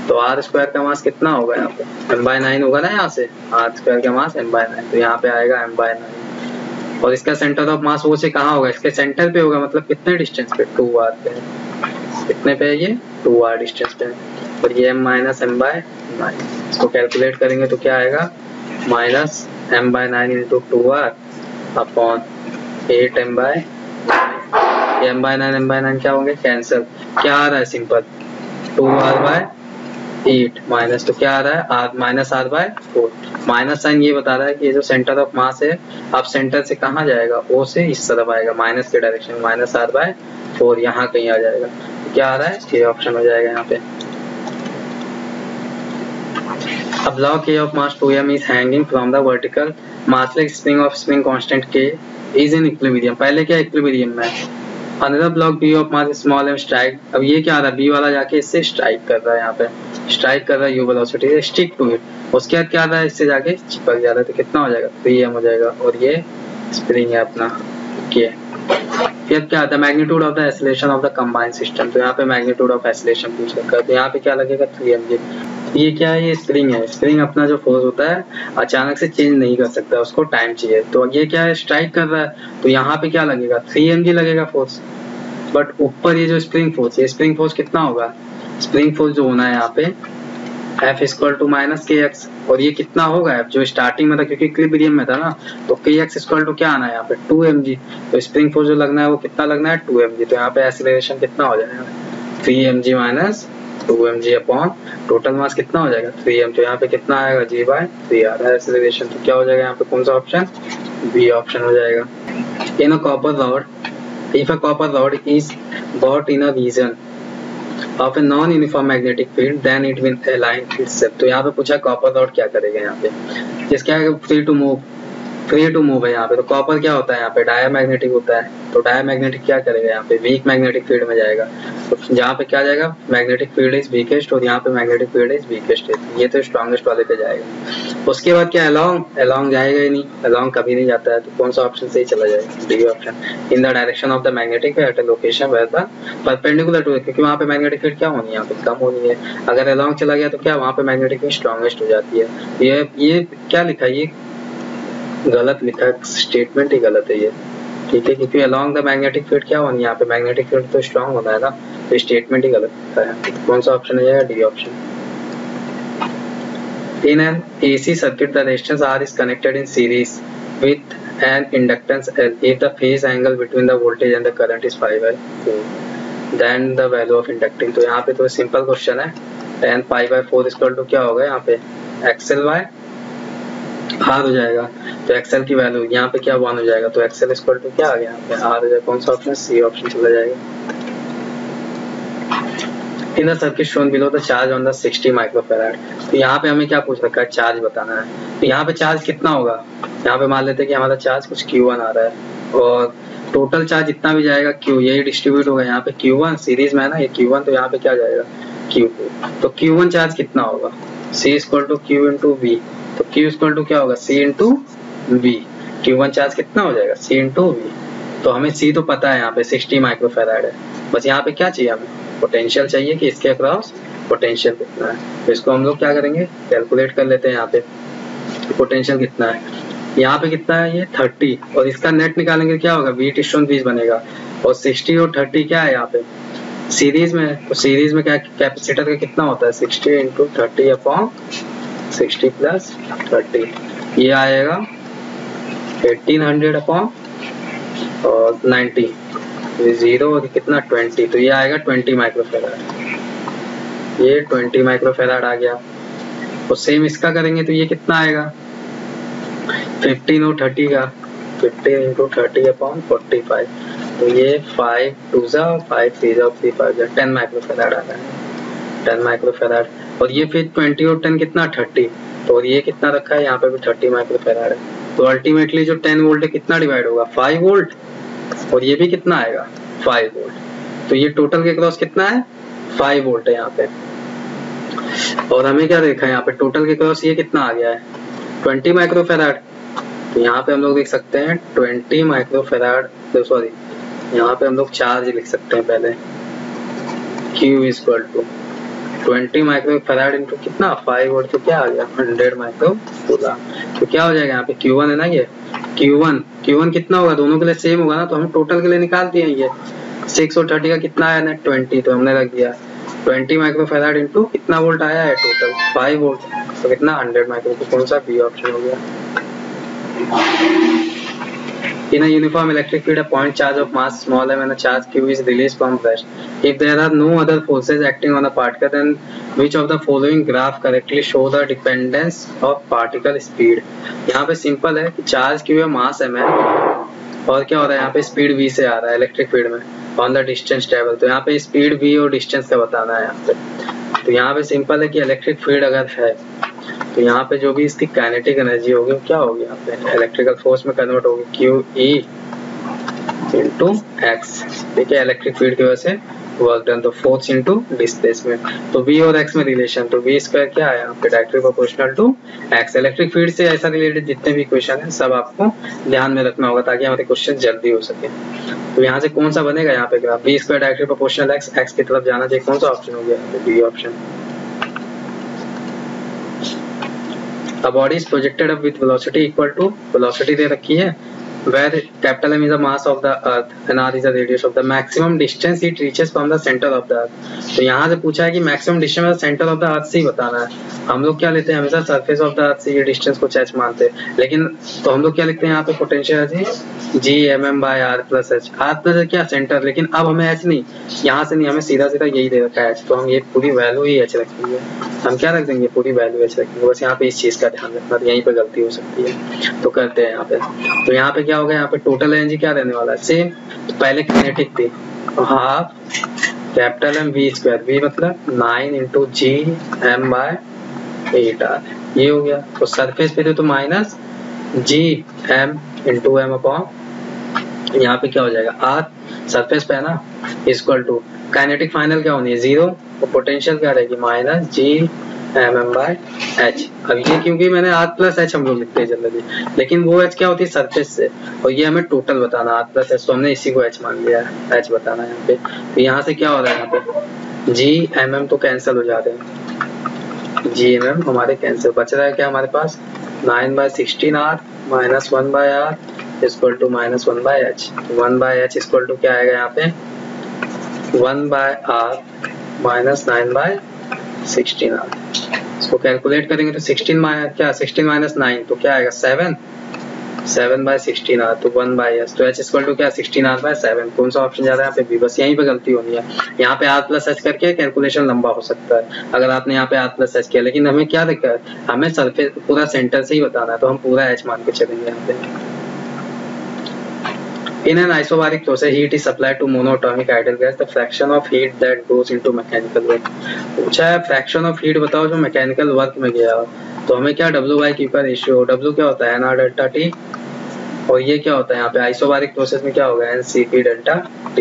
Speaker 1: तो r स्क्वायर का मास कितना होगा यहाँ पे m/9 होगा ना, यहाँ से r स्क्वायर का मास m/9, तो यहाँ पे आएगा m/9, और इसका सेंटर ऑफ मास O से कहाँ होगा इसके सेंटर पे होगा, मतलब कितने डिस्टेंस पे 2r पे है, कितने पे है ये 2r डिस्टेंस पे है, और ये m/9, इसको कैलकुलेट करेंगे तो क्या आएगा -m/9 into 2r upon 8m/9, ये m/9 क्या होंगे कैंसिल, क्या आ रहा है सिंपल 2r/8 माइनस, तो क्या आ रहा है r -r/4, माइनस साइन ये बता रहा है कि ये जो सेंटर ऑफ मास है अब सेंटर से कहाँ जाएगा O से इस तरफ आएगा माइनस के डायरेक्शन, -r/4 यहाँ कहीं आ जाएगा, तो क्या आ रहा है ये ऑप्शन हो जाएगा यहाँ पे। A block A of mass 2m is hanging from the vertical massless string of spring constant K is in equilibrium, पहले क्या इक्विलिब्रियम में, another block B of mass small m strike, अब ये क्या आ रहा है B वाला जाके इससे स्ट्राइक कर रहा है, यहाँ पे स्ट्राइक कर रहा है u वेलोसिटी से, स्टिक टू इट, उसके बाद क्या आ रहा है इससे जाके चिपक जा रहा है, तो कितना हो जाएगा 3m हो जाएगा, और ये स्प्रिंग है अपना K। फिर क्या आता है magnitude of the acceleration of the combined system, तो यहाँ पे मैग्नीट्यूड ऑफ एक्सेलरेशन पूछ रखा है, तो यहाँ पे क्या लगेगा 3mg, ये क्या है ये स्प्रिंग है, स्प्रिंग अपना जो फोर्स होता है अचानक से चेंज नहीं कर सकता, उसको टाइम चाहिए, तो ये क्या है स्ट्राइक कर रहा है, तो यहाँ पे क्या लगेगा 3mg लगेगा फोर्स, बट ऊपर ये जो स्प्रिंग फोर्स, ये स्प्रिंग फोर्स कितना होगा, स्प्रिंग फोर्स जो होना है यहाँ पे F इक्वल टू -kx, और ये कितना होगा F जो स्टार्टिंग में था क्योंकि इक्विलिब्रियम में था ना, तो kx इक्वल टू क्या आना है यहाँ पे 2mg, तो स्प्रिंग फोर्स जो लगना है वो कितना लगना है 2mg, तो यहाँ पे एक्सेलरेशन कितना हो जाएगा 3mg minus 2mg upon total mass कितना हो जाएगा 3m, तो यहाँ पे कितना आएगा g/3 आ रहा है एक्सेलरेशन, तो क्या हो जाएगा यहाँ पे कौन सा ऑप्शन बी ऑप्शन हो जाएगा। In a copper rod, if a copper rod is got in a region of a non-uniform magnetic field, then it will align itself, तो यहाँ पे पूछा कॉपर रॉड क्या करेगा, यहाँ पे जिसका फ्री टू मूव है यहाँ पे, तो कॉपर क्या होता है यहाँ पे डायमैग्नेटिक होता है, तो डायमैग्नेटिक क्या करेगा यहाँ पे वीक मैग्नेटिक फील्ड में जाएगा, तो जहाँ पे क्या जाएगा मैग्नेटिक फील्ड इज वीकेस्ट, और यहाँ पे मैग्नेटिक फील्ड इज वीकेस्ट है, ये तो स्ट्रॉन्गेस्ट वाले पे जाएगा। उसके बाद क्या अलोंग जाएगा ही नहीं, अलोंग कभी नहीं जाता है, तो कौन सा ऑप्शन सही चला जाएगा D option, in the direction of the magnetic at a location where the perpendicular to, क्योंकि वहाँ पे मैग्नेटिक फील्ड क्या होनी है यहाँ पे कम होनी है, अगर अलोंग चला गया तो क्या वहाँ पे मैग्नेटिक फील्ड स्ट्रॉन्गेस्ट हो जाती है। ये क्या लिखा है, ये गलत लिखा है, स्टेटमेंट ही गलत है ये, ठीक है, क्योंकि अलोंग द मैग्नेटिक फील्ड क्या होनी है यहाँ पे मैग्नेटिक फील्ड तो स्ट्रांग होना है ना, तो स्टेटमेंट ही गलत लिखा है, कौन सा ऑप्शन है D option. In an AC circuit the resistance R is connected in series with an inductance L, if the phase angle between the voltage and the current is 5 then the value of inducting, तो यहाँ पे तो सिंपल क्वेश्चन है, tan π/4 इक्वल टू क्या होगा यहाँ पे XL/R हो जाएगा, तो एक्सएल की वैल्यू यहाँ पे क्या 1 हो जाएगा, तो एक्सएल इक्वल टू क्या आ गया यहाँ पे आर हो जाएगा, कौन सा ऑप्शन सी ऑप्शन चला जाएगा। In the circuit shown below the charge on the 60 microfarad, तो यहाँ पे हमें क्या पूछ रखा है चार्ज बताना है, तो यहाँ पे चार्ज कितना होगा, यहाँ पे मान लेते हैं कि हमारा चार्ज कुछ Q1 आ रहा है और टोटल चार्ज जितना भी जाएगा Q, यही डिस्ट्रीब्यूट होगा यहाँ पे Q1, सीरीज में है ना ये Q1, तो यहाँ पे क्या जाएगा Q2। तो Q1 चार्ज कितना होगा, C equal to Q into V, तो Q इक्वल टू क्या होगा, C into V। Q1 charge कितना हो जाएगा, C इंटू V। तो हमें C तो पता है यहाँ पे 60 माइक्रोफैराड है, बस यहाँ पे क्या चाहिए, हमें पोटेंशियल चाहिए कि इसके अक्रॉस पोटेंशियल कितना है। तो इसको हम लोग क्या करेंगे, कैलकुलेट कर लेते हैं। यहाँ पे पोटेंशियल कितना है, यहाँ पे कितना है, ये 30, और इसका नेट निकालेंगे क्या होगा, V टिस्टोन 20 बनेगा, और 60 और 30 क्या है यहाँ पे सीरीज में है। तो सीरीज में क्या कैपेसिटर का कितना होता है, 60 इंटू 30 अपॉन 60 प्लस 30, ये आएगा 1800 अपॉन और 90, ये 0 और कितना 20, तो ये आएगा 20 माइक्रोफैराड। ये 20 माइक्रोफैराड आ गया। और सेम इसका करेंगे तो ये कितना आएगा, 15 और 30 का 15 इंटू 30 अपॉन 45, तो ये 5 2 जा 5 3 जा 3 5 जा 10 माइक्रोफैराड आ रहा है, 10 माइक्रोफैराड। और ये फिर 20 और 10 कितना 30, तो ये कितना रखा है, यहाँ पे भी 30 माइक्रोफैराड है। तो अल्टीमेटली जो 10 वोल्ट है कितना डिवाइड होगा, 5 वोल्ट, और ये भी कितना आएगा 5 वोल्ट। तो ये टोटल के क्रॉस कितना है, 5 वोल्ट है यहाँ पे। और हमें क्या देखा है यहाँ पे, टोटल के क्रॉस ये कितना आ गया है 20 माइक्रोफैराड। तो यहाँ पे हम लोग देख सकते हैं 20 माइक्रोफैराड, सॉरी यहाँ पे हम लोग चार्ज लिख सकते हैं पहले, Q equal to 20 microfarad into कितना 5 वोल्ट, तो क्या आ गया 100 माइक्रोकूलम। तो क्या हो जाएगा यहाँ पे Q1 है ना, ये Q1 कितना होगा, दोनों के लिए सेम होगा ना, तो हम टोटल के लिए निकाल दिए। ये 6 और 30 का कितना आया ना 20, तो हमने रख दिया 20 माइक्रोफैराड इंटू कितना वोल्ट आया है टोटल 5 वोल्ट, तो कितना 100 माइक्रो, तो कौन सा बी ऑप्शन हो गया। In a uniform electric field, a point charge of mass small m and a charge q is released from rest. If there are no other forces acting on a particle, then which of the following graph correctly show the dependence of particle speed? यहाँ पे सिंपल है कि चार्ज q है, मास m है, और क्या हो रहा है यहाँ पे स्पीड v से आ रहा है इलेक्ट्रिक फील्ड में ऑन द डिस्टेंस ट्रेवल। तो यहाँ पे स्पीड v और डिस्टेंस का बताना है यहाँ पे। तो यहाँ पे सिंपल है कि इलेक्ट्रिक फील्ड अगर है तो यहाँ पे जो भी इसकी काइनेटिक एनर्जी होगी क्या होगी, यहाँ पे इलेक्ट्रिकल फोर्स में कन्वर्ट होगी, QE इंटू एक्स। ठीक है, इलेक्ट्रिक फील्ड की वजह से वर्क डन, तो फोर्स इंटू डिस्प्लेसमेंट। तो V और x में रिलेशन, तो V स्क्वायर क्या है यहाँ पे, directly proportional to x। Electric field से ऐसा रिलेटेड जितने भी क्वेश्चन है सब आपको ध्यान में रखना होगा ताकि हमारे क्वेश्चन जल्दी हो सके। तो यहाँ से कौन सा बनेगा यहाँ पे graph, V square directly proportional x की तरफ जाना चाहिए, कौन सा ऑप्शन हो गया यहाँ पे, B option. A body is projected up with velocity equal to, velocity दे रखी है, where capital M is the mass of the earth and R is the radius of the maximum distance it reaches from the center of the earth। तो यहाँ से पूछा है कि maximum distance centre of the earth से ही बताना है। हम लोग क्या लेते हैं हमेशा सरफेस ऑफ द अर्थ से ये डिस्टेंस को h मानते हैं, लेकिन तो हम लोग क्या लिखते हैं यहाँ पे potential G/m/r plus h, r plus क्या सेंटर, लेकिन अब हमें h नहीं, यहाँ से नहीं, हमें सीधा सीधा यही दे रखा है h, तो हम ये पूरी वैल्यू ही h रखेंगे। हम क्या रख देंगे, पूरी वैल्यू h रखेंगे, बस यहाँ पे इस चीज का ध्यान रखना, यहीं पे गलती हो सकती है। तो करते हैं यहाँ पे, तो यहाँ पे क्या होगा, यहाँ पे टोटल एनर्जी क्या रहने वाला है सेम, तो पहले किनेटिक थी half capital M V square, V मतलब 9 इंटू G/m/8r, ये हो गया। तो सरफेस पे तो minus G/m into m upon यहाँ पे क्या हो जाएगा r सरफेस पे है ना, इक्वल टू काइनेटिक फाइनल क्या होनी है 0, तो पोटेंशियल क्या रहेगी माइनस G/m/h। अब ये क्योंकि मैंने r प्लस h हम लोग लिखते हैं जनरली, लेकिन वो h क्या होती है सरफेस से, और ये हमें टोटल बताना r प्लस h, तो हमने इसी को h मान लिया है, h बताना है यहाँ पे। तो यहाँ से क्या हो रहा है यहाँ पे G/mm तो कैंसिल हो जाते हैं, G/mm हमारे कैंसिल, बच रहा है क्या हमारे पास 9/16r minus 1/r equal to minus 1/h। 1/h equal to क्या आएगा यहाँ पे 1/r माइनस 9/16r। इसको कैलकुलेट करेंगे तो 16 माइनस 9 तो क्या आएगा 7/16r, तो 1/h, तो h इक्वल टू क्या 16r/7। कौन सा ऑप्शन जा रहा है यहाँ पे B, बस यहीं पे गलती होनी है। यहाँ पे r प्लस h करके कैलकुलेशन लंबा हो सकता है अगर आपने यहाँ पे r प्लस h किया, लेकिन हमें क्या देखा है, हमें सरफेस पूरा सेंटर से ही बताना है, तो हम पूरा h मान के चलेंगे यहाँ पे। In an isobaric process, heat is supplied to monatomic ideal gas. The fraction of heat that goes into mechanical work. पूछा है फ्रैक्शन ऑफ हीट बताओ जो मैकेनिकल वर्क में गया हो, तो हमें क्या W/Q का रेशियो, W क्या होता है NR डेल्टा T और ये क्या होता है यहाँ पे आइसोबारिक प्रोसेस में क्या होगा NCP डेल्टा T,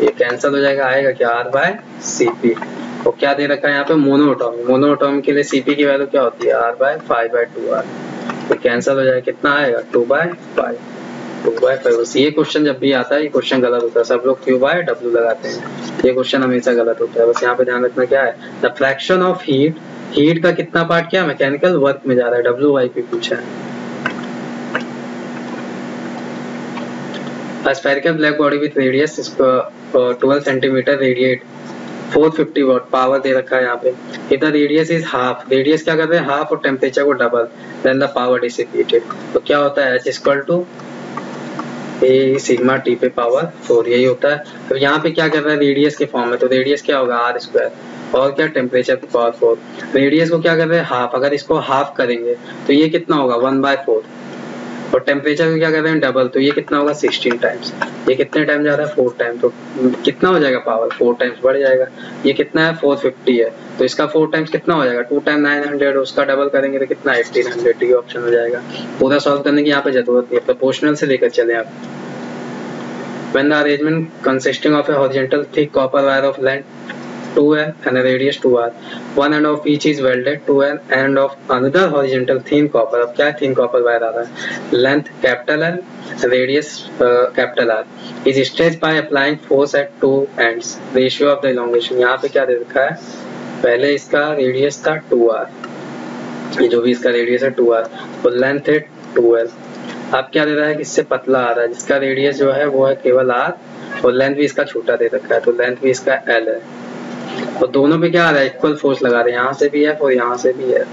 Speaker 1: ये कैंसिल हो जाएगा, आएगा क्या R/Cp। और क्या दे रखा है यहाँ पे मोनोटॉमी, मोनोटॉमी के लिए Cp की वैल्यू क्या होती है R/5/2R, तो कैंसिल हो जाएगा, कितना आएगा 2/5, 2/5। बस ये क्वेश्चन जब भी आता है ये क्वेश्चन गलत होता है, सब लोग Q/W लगाते हैं, ये क्वेश्चन हमेशा गलत होता है। बस यहाँ पे ध्यान रखना क्या है, the fraction of heat, heat का कितना पार्ट क्या मैकेनिकल वर्क में जा रहा है, WYP पूछा है। A spherical black body with radius 12 centimeter radiate 450 watt power दे रखा है यहाँ पे। If the radius is half, radius क्या कर रहे हैं हाफ और टेम्परेचर को double, then the power dissipated, तो क्या होता है H equal to A sigma T पे पावर 4, यही होता है। तो यहाँ पे क्या कर रहा है रेडियस के फॉर्म में, तो रेडियस क्या होगा R² और क्या टेम्परेचर पे पावर 4। रेडियस को क्या कर रहे हैं हाफ, अगर इसको हाफ करेंगे तो ये कितना होगा 1/4, और टेम्परेचर को क्या कर रहे हैं डबल, तो ये कितना होगा 16 टाइम्स। ये कितने टाइम जा रहा है 4 टाइम, तो कितना हो जाएगा पावर 4 टाइम्स बढ़ जाएगा। ये कितना है 450 है, तो इसका 4 टाइम्स कितना हो जाएगा 2 टाइम 900, उसका डबल करेंगे तो कितना 1800, ये ऑप्शन हो जाएगा। पूरा सॉल्व करने की यहाँ पे जरूरत नहीं है, प्रोपोर्शनल से लेकर चले आप। When the arrangement consisting of a horizontal thick copper wire of length 2L and a radius 2R, one end of each is welded to an end of another horizontal thin copper, अब क्या है thin copper wire आ रहा है, length capital L, radius capital R, is stretched by applying force at two ends, ratio of the elongation, यहाँ पे क्या दे रखा है, पहले इसका रेडियस था 2R, ये जो भी इसका रेडियस है 2R और लेंथ है 2L। अब क्या दे रहा है कि इससे पतला आ रहा है, जिसका रेडियस जो है वो है केवल R और लेंथ भी इसका छोटा दे रखा है, तो लेंथ भी इसका L है, और दोनों पे क्या आ रहा है इक्वल फोर्स लगा रहे हैं, यहाँ से भी F और यहाँ से भी F।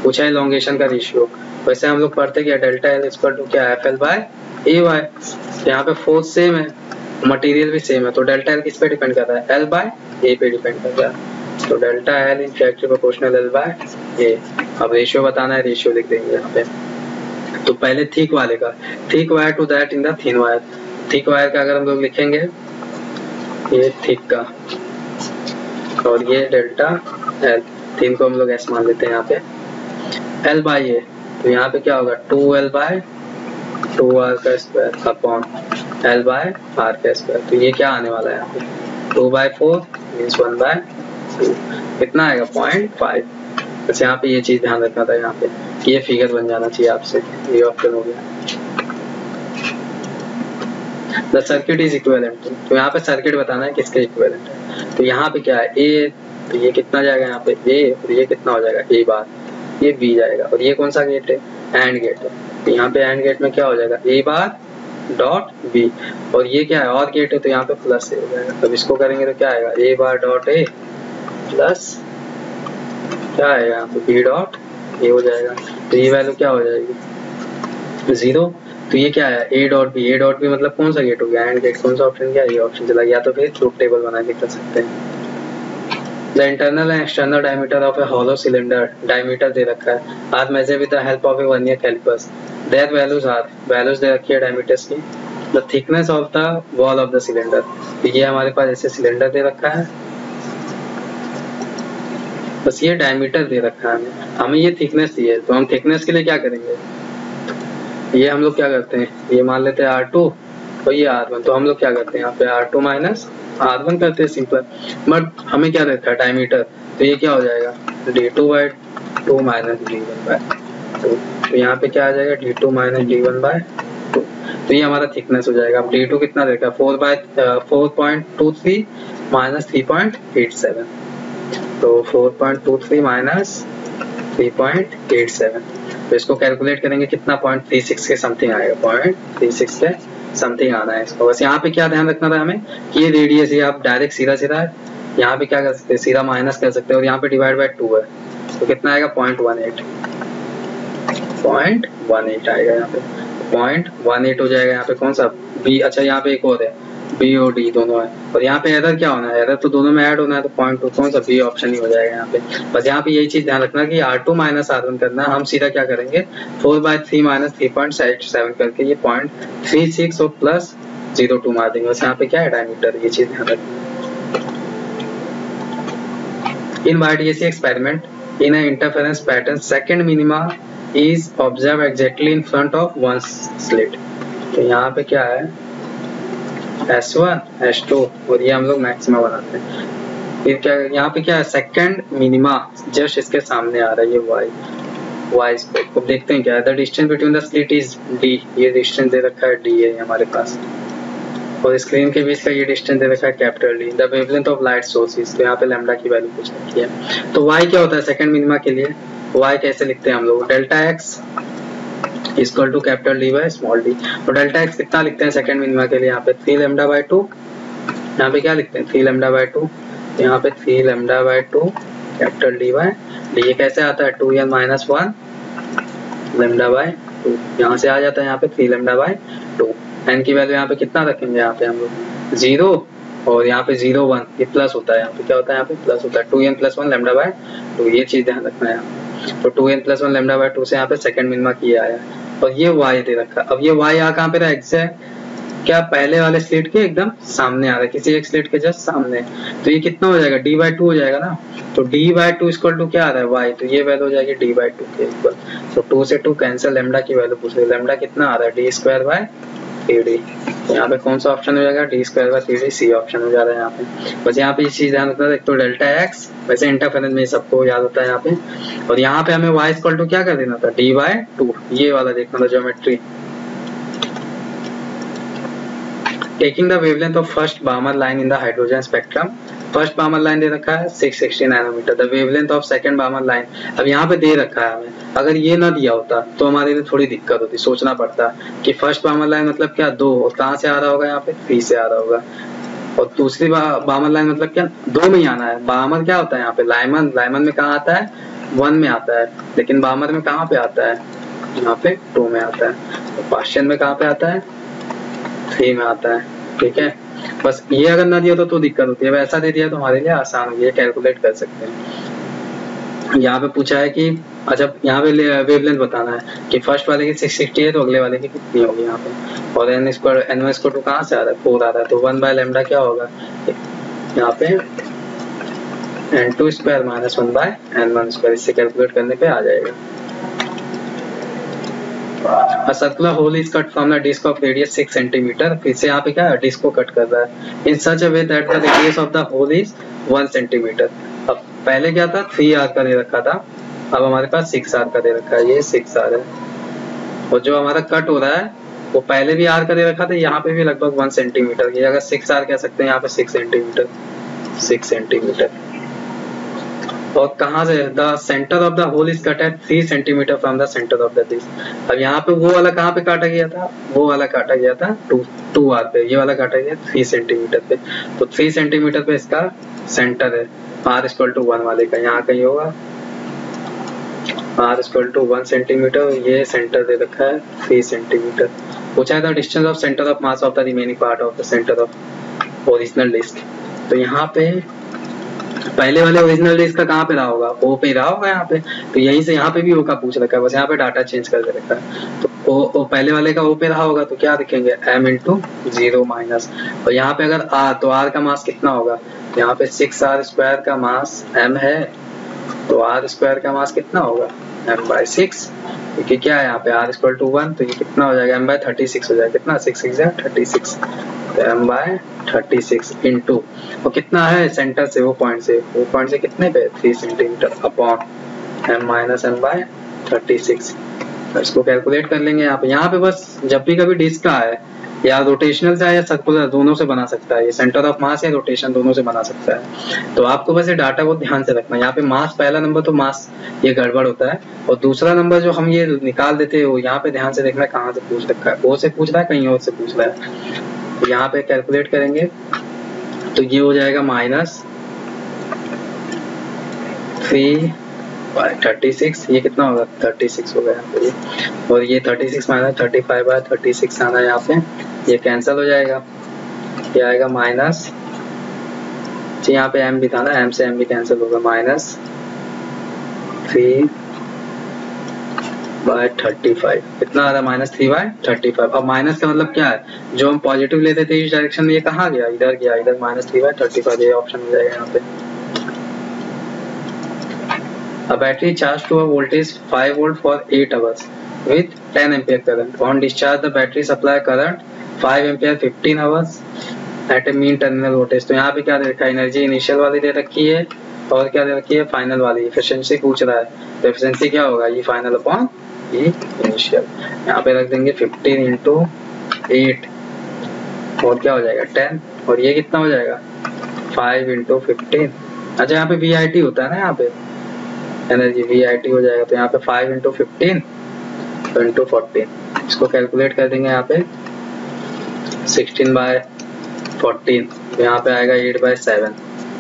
Speaker 1: पूछा है एलोंगेशन का रेशियो, वैसे हम लोग पढ़ते क्या डेल्टा L इक्वल टू क्या FL/AY, यहाँ पे फोर्स सेम है मटेरियल भी सेम है, तो डेल्टा L किस पे डिपेंड कर रहा है L/A पे डिपेंड कर रहा है, तो डेल्टा L इन फैक्टर प्रोपोर्शनल L/A। अब रेशियो बताना है, रेशियो लिख देंगे यहाँ पे। तो पहले थिक वाले का, thick wire to that in the thin wire, thick wire का अगर हम लोग लिखेंगे ये थिक का और ये डेल्टा L, थिन को हम लोग S मान लेते हैं यहाँ पे, L/A, तो यहाँ पे क्या होगा 2L/2R का स्क्वायर अपॉन L/R का स्क्वायर, तो ये क्या आने वाला है यहाँ पे 2/4 मीन्स 1/2, कितना आएगा 0.5। बस यहाँ पे ये चीज ध्यान रखना था, यहाँ पे ये फिगर बन जाना चाहिए आपसे, ये ऑप्शन हो गया। द सर्किट इज इक्विवेलेंट, तो यहाँ पे सर्किट बताना है किसके इक्विवेलेंट है, तो यहाँ पे क्या है A, तो ये कितना जाएगा यहाँ पे A और ये कितना हो जाएगा A बार, ये B जाएगा, और ये कौन सा गेट है एंड गेट है, तो यहाँ पे एंड गेट में क्या हो जाएगा A बार डॉट B, और ये क्या है और गेट है तो यहाँ पे प्लस A हो जाएगा, तब इसको करेंगे तो क्या आएगा A bar dot A plus क्या आएगा यहाँ पे B डॉट A हो जाएगा, तो ये वैल्यू क्या हो जाएगी 0, तो ये क्या है A dot B, A dot B मतलब कौन सा गेट हो गया एंड गेट, कौन सा ऑप्शन क्या है ये ऑप्शन चला गया, तो फिर ट्रूथ टेबल बना के कर सकते हैं। The internal and external diameter of a hollow cylinder, diameter दे रखा है, are measure with the help of a vernier callipers, their values are, values दे रखी है डायमीटर्स की, the thickness of the wall of the cylinder, तो ये हमारे पास ऐसे सिलेंडर दे रखा है, बस ये डायमीटर दे रखा है, हमें ये थिकनेस दी है, तो हम थिकनेस के लिए क्या करेंगे, ये हम लोग क्या करते हैं ये मान लेते हैं R2 और ये R1, तो हम लोग क्या करते हैं यहाँ पे R2 माइनस R1 करते हैं सिंपल, बट हमें क्या रहता है डायमीटर, तो ये क्या हो जाएगा D2/2 माइनस D1/2, तो यहाँ पे क्या आ जाएगा D2 माइनस D1/2, तो ये हमारा थिकनेस हो जाएगा। अब D2 कितना देखा 4.23 माइनस 3.87, तो 4.23 माइनस 3.87, तो इसको कैलकुलेट करेंगे कितना 0.36 के समथिंग आएगा, 0.36 के समथिंग आना है इसको। बस यहाँ पे क्या ध्यान रखना था हमें कि ये रेडियस है, आप डायरेक्ट सीधा सीधा यहाँ पे क्या कर सकते हैं सीधा माइनस कर सकते हैं, और यहाँ पे डिवाइड बाय 2 है तो कितना आएगा 0.18 आएगा, यहाँ पे 0.18 हो जाएगा। यहाँ पे कौन सा B, अच्छा यहाँ पे एक और है B और D दोनों है, और यहाँ पे एरर क्या होना है, एरर तो दोनों में ऐड होना है, तो 0.2 कौन सा B ऑप्शन ही हो जाएगा यहाँ पे। बस यहाँ पे यही चीज ध्यान रखना कि R2 माइनस R1 करना है, हम सीधा क्या करेंगे 4/3 माइनस 3.7 करके ये 0.36 और प्लस 0.2 मार देंगे, बस यहाँ पे क्या है डायमीटर, ये चीज ध्यान रखना। इन YDAC experiment in an interference pattern, second minima is observed exactly in front of one slit, तो यहाँ पे क्या है S1 S2 और ये हम लोग मैक्सिमा बनाते हैं। फिर क्या यहाँ पे क्या है सेकंड मिनिमा जस्ट इसके सामने आ रहा है ये y स्क्वायर। अब देखते हैं क्या है the distance between the slit is d, ये डिस्टेंस दे रखा है d है हमारे पास, और स्क्रीन के बीच का ये डिस्टेंस दे रखा है capital D। The wavelength of light sources, तो यहाँ पे लैम्डा की वैल्यू पूछ रखी है। तो y क्या होता है सेकंड मिनिमा के लिए, y कैसे लिखते हैं हम लोग, delta x equal to capital D by small d। तो डेल्टा x कितना लिखते हैं सेकंड मिनिमा के लिए, यहाँ पे 3 लैम्डा बाय 2, यहाँ पे क्या लिखते हैं 3 लैम्डा बाय 2, यहाँ पे 3 lambda by 2 capital D by d। ये कैसे आता है 2n माइनस 1 लैम्डा बाय 2, यहाँ से आ जाता है यहाँ पे 3 लैम्डा बाय 2। n की वैल्यू यहाँ पे कितना रखेंगे, यहाँ पे हम लोग 0 और यहाँ पे 0 1, ये प्लस होता है, यहाँ पे क्या होता है यहाँ पे प्लस होता है 2n प्लस 1 लैम्डा बाय 2, ये चीज ध्यान रखना है यहाँ। तो 2n प्लस 1 लैम्डा बाय 2 से यहाँ पे सेकंड मिनिमा किया आया और ये y दे रखा। अब ये y यहाँ कहाँ पे रहा एग्जैक्ट क्या पहले वाले स्लिट के एकदम सामने आ रहा है, किसी एक स्लिट के जस्ट सामने, तो ये कितना हो जाएगा d बाय 2 हो जाएगा ना। तो d बाय 2 इक्वल टू क्या आ रहा है y, तो ये वैल्यू हो जाएगी d बाय 2 के इक्वल। तो 2 से 2 कैंसिल, लैम्डा की वैल्यू पूछ रही है, लैम्डा कितना आ रहा है d स्क्वायर बाय 3d। यहाँ पे कौन सा ऑप्शन हो जाएगा d square by 3d, C option हो जा रहा है यहाँ पे। बस यहाँ पे इस चीज ध्यान रखना, एक तो डेल्टा x वैसे इंटरफेरेंस में सबको याद होता है यहाँ पे, और यहाँ पे हमें y इक्वल टू क्या कर देना था d बाय 2, ये वाला देखना था geometry. Taking the wavelength of first Balmer line in the hydrogen spectrum, first Balmer line दे रखा है 660 nanometre, the wavelength of second Balmer line. अब यहाँ पे दे रखा है हमें, अगर ये ना दिया होता तो हमारे लिए थोड़ी दिक्कत होती, सोचना पड़ता कि फर्स्ट बार्मर लाइन मतलब क्या 2, और कहाँ से आ रहा होगा यहाँ पे 3 से आ रहा होगा, और दूसरी बार्मर लाइन मतलब क्या 2 में ही आना है। बार्मर क्या होता है यहाँ पे लाइमन, लाइमन में कहाँ आता है 1 में आता है, लेकिन बार्मर में कहाँ पे आता है यहाँ पे 2 में आता है, तो पास्टियन में कहाँ पे आता है 3 में आता है। ठीक है, बस ये अगर ना दिया तो दिक्कत होती है, वैसा दे दिया तो हमारे लिए आसान हो गया, कैलकुलेट कर सकते हैं। यहाँ पे पूछा है कि अच्छा यहाँ पे वेवलेंथ बताना है कि फर्स्ट वाले की 660 है तो अगले वाले की कितनी होगी यहाँ पे, और n स्क्वायर टू कहाँ से आ रहा है 4 आ रहा है, तो 1 बाय लैम्डा क्या होगा यहाँ पे n2 square minus 1 by n1 square, इससे कैलकुलेट करने पे आ जाएगा। A circular hole is cut from the disc of radius 6 centimeter, फिर से यहाँ पे क्या है डिस्क को कट कर रहा है, in such a way that the radius of the hole is 1 centimeter। अब पहले क्या था 3r का दे रखा था, अब हमारे पास 6r का दे रखा है, ये 6r है, और जो हमारा कट हो रहा है वो पहले भी r का दे रखा था, यहाँ पे भी लगभग 1 सेंटीमीटर, ये अगर 6r कह सकते हैं, यहाँ पे 6 सेंटीमीटर 6 सेंटीमीटर। और कहाँ से the centre of the hole is cut at 3 centimetre from the centre of the disc. अब यहाँ पे वो वाला कहाँ पे काटा गया था, वो वाला काटा गया था 2r पे, ये वाला काटा गया 3 सेंटीमीटर पे, तो 3 सेंटीमीटर पे इसका सेंटर है, r इक्वल टू 1 वाले का यहाँ कहीं होगा, r इक्वल टू 1 सेंटीमीटर, ये सेंटर दे रखा है 3 सेंटीमीटर। पूछा है the distance of centre of mass of the remaining part of the centre of original disc. तो यहाँ पे पहले वाले ओरिजिनल डिस्क का कहाँ पे रहा होगा, ओ पे रहा होगा यहाँ पे, तो यहीं से यहाँ पे भी ओ का पूछ रखा है, बस यहाँ पे डाटा चेंज कर दे रखा है, तो ओ पहले वाले का ओ पे रहा होगा, तो क्या लिखेंगे m इंटू 0 माइनस, और यहाँ पे अगर r तो r का मास कितना होगा, यहाँ पे 6r स्क्वायर का मास m है, तो r स्क्वायर का मास कितना होगा m बाय 6, क्योंकि क्या है यहाँ पे r इक्वल टू 1, तो ये कितना हो जाएगा m बाय 36 हो जाएगा, कितना 6 6 36, तो m बाय 36 इंटू, और कितना है सेंटर से वो पॉइंट से कितने पे 3 centimetre upon m minus m by 36। तो इसको कैलकुलेट कर लेंगे यहाँ पे बस जब भी कभी डिस्क का है या रोटेशनल से या सर्कुलर दोनों से बना सकता है, ये सेंटर ऑफ मास या रोटेशन दोनों से बना सकता है, तो आपको बस ये डाटा को ध्यान से रखना। यहाँ पे मास पहला नंबर तो मास ये गड़बड़ होता है, और दूसरा नंबर जो हम ये निकाल देते हैं वो यहाँ पे ध्यान से देखना कहाँ से पूछ रखा है, ओ से पूछ रहा है कहीं और से पूछ रहा है, तो यहाँ पे कैलकुलेट करेंगे तो ये हो जाएगा माइनस 3/36, ये कितना होगा 36 होगा यहाँ पे, और ये 36 माइनस 35/36 आना है यहाँ पे, ये कैंसिल हो जाएगा, ये आएगा माइनस, यहाँ पे m भी था ना, m से m भी कैंसिल होगा, माइनस 3/35, कितना आ रहा है माइनस 3/35। अब माइनस का मतलब क्या है, जो हम पॉजिटिव लेते थे इस डायरेक्शन में, ये कहाँ गया इधर गया, इधर माइनस 3/35, ये ऑप्शन हो जाएगा यहाँ पे। A battery charged to a voltage 5 volt for 8 hours with 10 ampere current. On discharge the battery supply current 5 ampere 15 hours at a mean terminal voltage. तो यहाँ पे क्या दे रखा है, एनर्जी इनिशियल वाली दे रखी है और क्या दे रखी है, फाइनल वाली। एफिशिएंसी पूछ रहा है, तो एफिशिएंसी क्या होगा, ये फाइनल अपॉन ये इनिशियल। यहाँ पे रख देंगे 15 इंटू 8 और क्या हो जाएगा 10, और ये कितना हो जाएगा 5 इंटू 15। अच्छा यहाँ पे VIT होता है ना, यहाँ पे एनर्जी VIT हो जाएगा, तो यहाँ पे 5 इंटू 15 इंटू 14, इसको कैलकुलेट कर देंगे यहाँ पे 16/14, तो यहाँ पे आएगा 8/7।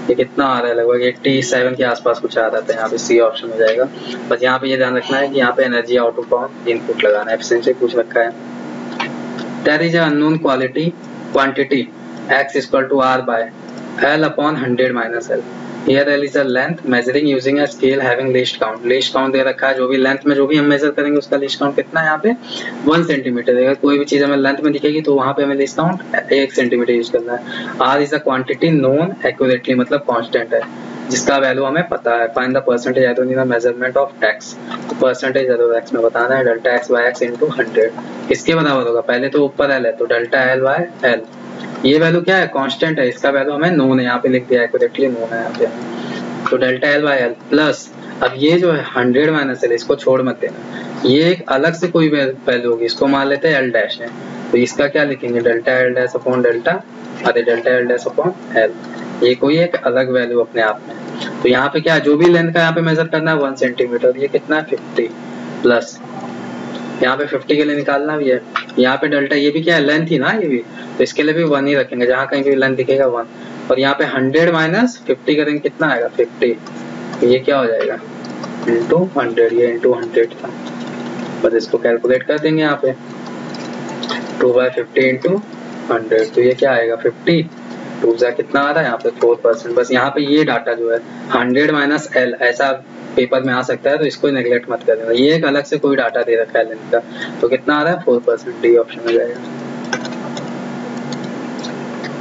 Speaker 1: ये कितना आ रहा है, लगभग 87 के आसपास कुछ आ रहा था। यहाँ पे सी ऑप्शन हो जाएगा। बस यहाँ पे ये ध्यान रखना है कि यहाँ पे एनर्जी आउटपुट ऑन इनपुट लगाना है। एफिशिएंसी पूछ रखा है। There is a unknown quantity x equal to r by L upon 100 minus L। Here L is a length measuring using a scale having least count। least count दे रखा है, जो भी लेंथ में जो भी हम मेजर करेंगे उसका least count कितना है, यहाँ पे 1 सेंटीमीटर। अगर कोई भी चीज हमें लेंथ में दिखेगी तो वहां पे हमें least count 1 सेंटीमीटर यूज करना है। R is a quantity known accurately, मतलब कांस्टेंट है जिसका वैल्यू हमें पता है। Find the percentage error in a measurement of x। तो परसेंटेज x में बताना है delta x by x into 100 किसके बराबर होगा, पहले तो ऊपर L है तो डेल्टा L बाय L। ये वैल्यू क्या है, कांस्टेंट है, इसका वैल्यू हमें नोन है, यहाँ पे लिख दिया एक्यूरेटली नोन है यहाँ पे। तो delta L by L plus, अब ये जो है 100 माइनस L, इसको छोड़ मत देना, ये एक अलग से कोई वैल्यू होगी, इसको मान लेते हैं L डैश है, तो इसका क्या लिखेंगे delta L dash upon delta, अरे delta L dash upon L, ये कोई एक अलग वैल्यू अपने आप में। तो यहाँ पे क्या, जो भी लेंथ का यहाँ पे मेजर करना है 1 सेंटीमीटर, ये कितना है 50 प्लस, यहाँ पे 50 के लिए निकालना भी है। यहाँ पे डेल्टा, ये भी क्या है लेंथ ही ना, ये भी, तो इसके लिए भी 1 ही रखेंगे, जहाँ कहीं भी लेंथ दिखेगा 1। और यहाँ पे 100 माइनस 50 करेंगे कितना आएगा 50, तो ये क्या हो जाएगा इंटू 100, ये इंटू 100 था। बस इसको कैलकुलेट कर देंगे यहाँ पे 2/50 इंटू 100, तो ये क्या आएगा 50, 2 जा कितना आ रहा है यहाँ पे 4%। बस यहाँ पे ये डाटा जो है 100 माइनस L ऐसा पेपर में आ सकता है, तो इसको नेगलेक्ट मत कर देना। ये एक अलग से कोई डाटा दे रखा है लेंथ का, तो कितना आ रहा है 4%, डी ऑप्शन हो जाएगा।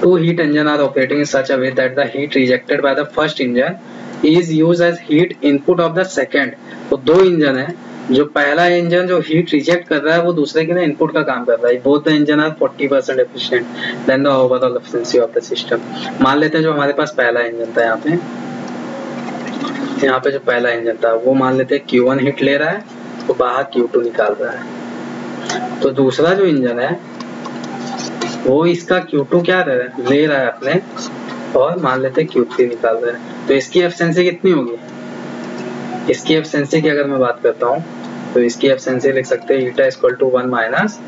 Speaker 1: Two heat engine are operating in such a way that the heat rejected by the first engine is used as heat input of the second। तो दो इंजन है, जो पहला इंजन जो हीट रिजेक्ट कर रहा है वो दूसरे के लिए इनपुट का काम कर रहा है। Both the engine are 40% efficient then the overall efficiency of the system. मान लेते हैं जो हमारे पास पहला इंजन था, यहाँ पे जो पहला इंजन था वो मान लेते हैं Q1 हीट ले रहा है, तो बाहर Q2 निकाल रहा है। तो दूसरा जो इंजन है वो इसका Q2 क्या ले रहा है अपने, और मान लेते हैं Q3 निकाल रहा है। तो इसकी एफिशिएंसी कितनी होगी, इसकी एफिशिएंसी की अगर मैं बात करता हूँ तो इसकी एफिशिएंसी लिख सकते हैं eta equal to 1 minus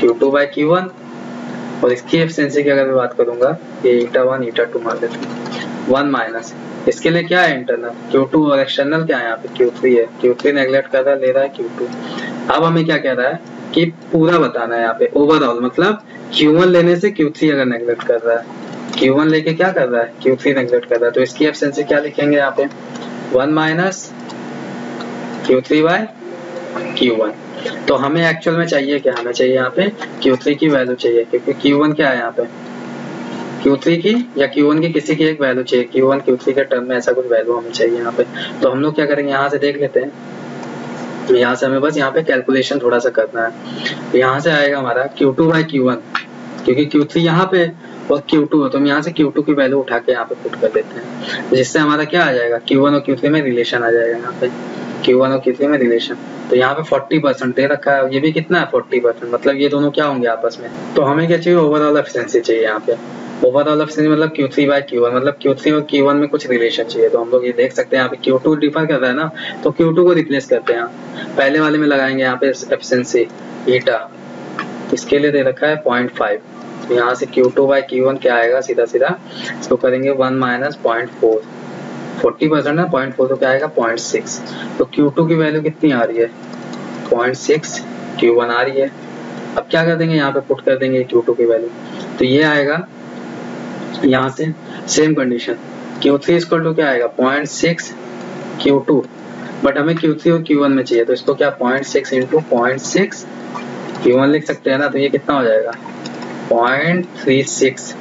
Speaker 1: Q2 by Q1। और इसकी एफिशिएंसी की अगर मैं बात करूंगा, ये ईटा 1 ईटा 2 मान लेते हैं, 1 माइनस इसके लिए क्या है इंटरनल Q2 और एक्सटर्नल क्या है यहाँ पे Q3 है। Q3 नेगलेक्ट कर रहा है, ले रहा है Q2। अब हमें क्या कह रहा है कि पूरा बताना है यहाँ पे ओवरऑल, मतलब Q1 लेने से Q3 अगर नेगलेक्ट कर रहा है, Q1 लेके क्या कर रहा है Q3 नेगलेक्ट कर रहा है, तो इसकी एफिशिएंसी क्या लिखेंगे यहाँ पे 1 माइनस Q3 बाय Q1। तो हमें एक्चुअल में चाहिए क्या, हमें चाहिए यहाँ पे Q3 की वैल्यू चाहिए, क्योंकि Q1 क्या है यहाँ पे Q3 की या Q1 की किसी की एक वैल्यू चाहिए, Q1 Q3 के टर्म में ऐसा कुछ वैल्यू हमें चाहिए यहाँ पे। तो हम लोग क्या करेंगे, यहाँ से देख लेते हैं, यहाँ से हमें बस यहाँ पे कैलकुलेशन थोड़ा सा करना है। तो यहाँ से आएगा हमारा Q2 बाय Q1, क्योंकि Q3 यहाँ पे और Q2 है, तो हम यहाँ से Q2 की वैल्यू उठा के यहाँ पे पुट कर देते हैं, जिससे हमारा क्या आ जाएगा Q1 और Q3 में रिलेशन आ जाएगा। यहाँ पे Q1 और Q3 में रिलेशन, तो यहाँ पे 40% दे रखा है, ये भी कितना है 40%, मतलब ये दोनों क्या होंगे आपस में। तो हमें क्या चाहिए, ओवरऑल एफिशिएंसी चाहिए यहाँ पे। ओवरऑल एफिशिएंसी मतलब Q3 बाय Q1, मतलब Q3 और Q1 में कुछ रिलेशन चाहिए। तो हम लोग ये देख सकते हैं यहाँ पे Q2 डिफर कर रहा है ना, तो Q2 को रिप्लेस करते हैं, पहले वाले में लगाएंगे यहाँ पे एफिशिएंसी ईटा, इसके लिए दे रखा है 0.5। तो यहाँ से Q2 बाय Q1 क्या आएगा, सीधा सीधा इसको करेंगे 1 माइनस 0.4, 40% ना 0.4, तो क्या आएगा 0.6। तो Q2 की वैल्यू कितनी आ रही है 0.6, Q1 आ रही है। अब क्या कर देंगे, यहाँ पे पुट कर देंगे Q2 की वैल्यू, तो ये आएगा यहाँ से same condition Q3 equal to क्या आएगा 0.6 Q2, बट हमें Q3 और Q1 में चाहिए, तो इसको क्या 0.6 इंटू 0.6 Q1 लिख सकते हैं ना, तो ये कितना हो जाएगा 0.36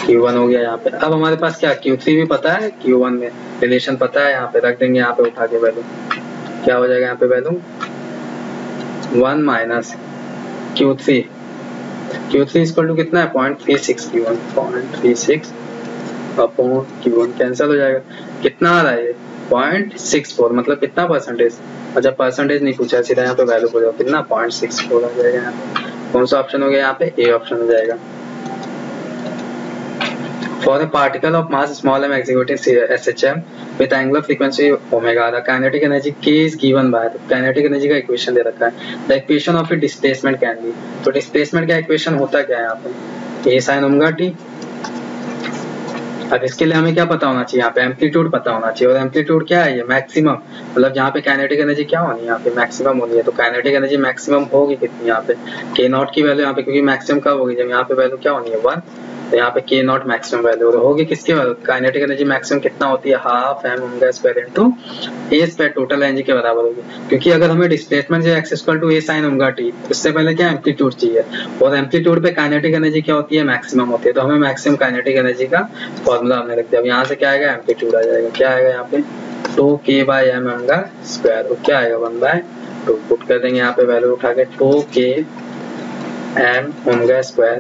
Speaker 1: Q1 हो गया यहाँ पे। अब हमारे पास क्या Q3 भी पता है, Q1 में रिलेशन पता है, यहाँ पे रख देंगे, यहाँ पे उठा के वैल्यू क्या हो जाएगा, यहाँ पे value 1 minus Q3 equal to कितना है 0.36 Q1 0.36 अपॉन Q1 कैंसिल हो जाएगा। कितना आ रहा है ये 0.64 मतलब कितना परसेंटेज। अच्छा परसेंटेज नहीं पूछा, सीधा यहाँ पे वैल्यू बोलो कितना 0.64 आ जाएगा। यहाँ पे कौन सा ऑप्शन हो गया, यहाँ पे ए ऑप्शन हो जाएगा। For a particle of mass small m executing SHM with angular frequency omega, the kinetic energy K is given by, तो kinetic energy का equation दे रखा है। The equation of a displacement can be, तो displacement का equation होता क्या है यहाँ पे, A sin ओमेगा t। अब इसके लिए हमें क्या पता होना चाहिए, यहाँ पे एम्पलीट्यूड पता होना चाहिए, और एम्पलीट्यूड क्या है ये मैक्सिमम, मतलब जहाँ पे काइनेटिक एनर्जी क्या होनी है यहाँ पे मैक्सिमम होनी है। तो काइनेटिक एनर्जी मैक्सिमम होगी कितनी यहाँ पे, के नॉट की वैल्यू यहाँ पे, क्योंकि मैक्सिमम कब होगी जब यहाँ पे वैल्यू क्या होनी है 1, तो यहाँ पे के नॉट मैक्सिमम वैल्यू होगी किसके वैल्यू, काइनेटिक एनर्जी मैक्सिमम कितना होती है half m omega square into a square total energy के बराबर होगी। क्योंकि अगर हमें डिस्प्लेसमेंट जो x equal to a sine omega t, उससे पहले क्या एम्पलीट्यूड चाहिए, और एम्पलीट्यूड पे काइनेटिक एनर्जी क्या होती है मैक्सिमम होती है, तो हमें मैक्सिमम काइनेटिक एनर्जी का फॉर्मूला हमने रख दिया। अब यहाँ से क्या आएगा एम्पलीट्यूड आ जाएगा, क्या आएगा यहाँ पे 2k/m ओमेगा स्क्वायर, और क्या आएगा 1/2 पुट कर देंगे यहाँ पे वैल्यू उठा के 2k/m ओमेगा स्क्वायर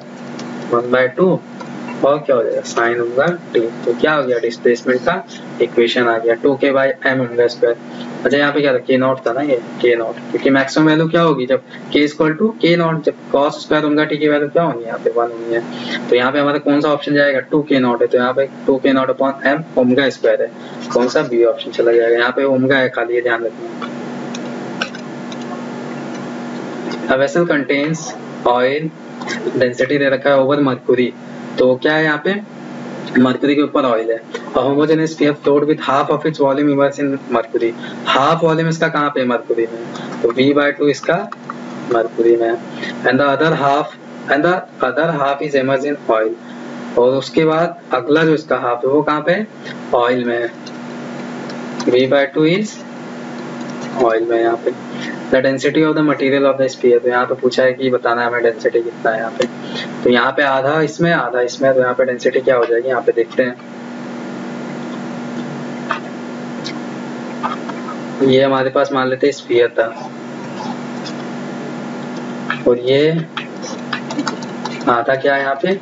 Speaker 1: 1/2 और क्या हो जाएगा साइन ओमेगा टी। तो क्या हो गया डिस्प्लेसमेंट का इक्वेशन आ गया 2k/m ओमेगा स्क्वायर। अच्छा यहाँ पे क्या था के नॉट था ना, ये के नॉट, क्योंकि मैक्सिमम वैल्यू क्या होगी जब k इक्वल टू के नॉट, जब cos स्क्वायर ओमेगा टी की वैल्यू क्या होनी है यहाँ पे 1 होनी है। तो यहाँ पे हमारा कौन सा ऑप्शन जाएगा 2k नॉट है, तो यहाँ पे 2k not upon m omega square है, कौन सा बी ऑप्शन चला जाएगा। यहाँ पे ओमेगा है खाली, ध्यान रखना। A vessel contains oil, density दे रखा है ओवर मर्क्यूरी, तो क्या है यहाँ पे मर्क्यूरी के ऊपर ऑयल है। Homogeneous sphere float with half of its volume immerse in mercury, half volume इसका कहाँ पे मर्क्यूरी में, तो v/2 इसका मर्क्यूरी में, and the other half is immerse in oil, और उसके बाद अगला जो इसका हाफ है वो कहाँ पे ऑयल में है, v/2 इज ऑयल में यहाँ पे। The density of the material of the sphere, तो यहाँ पे पूछा है कि बताना है हमें डेंसिटी कितना है यहाँ पे, तो यहाँ पे आधा इसमें आधा इसमें, तो यहाँ पे डेंसिटी क्या हो जाएगी यहाँ पे देखते हैं। ये हमारे पास मान लेते हैं स्फीयर था, और ये आधा क्या है यहाँ पे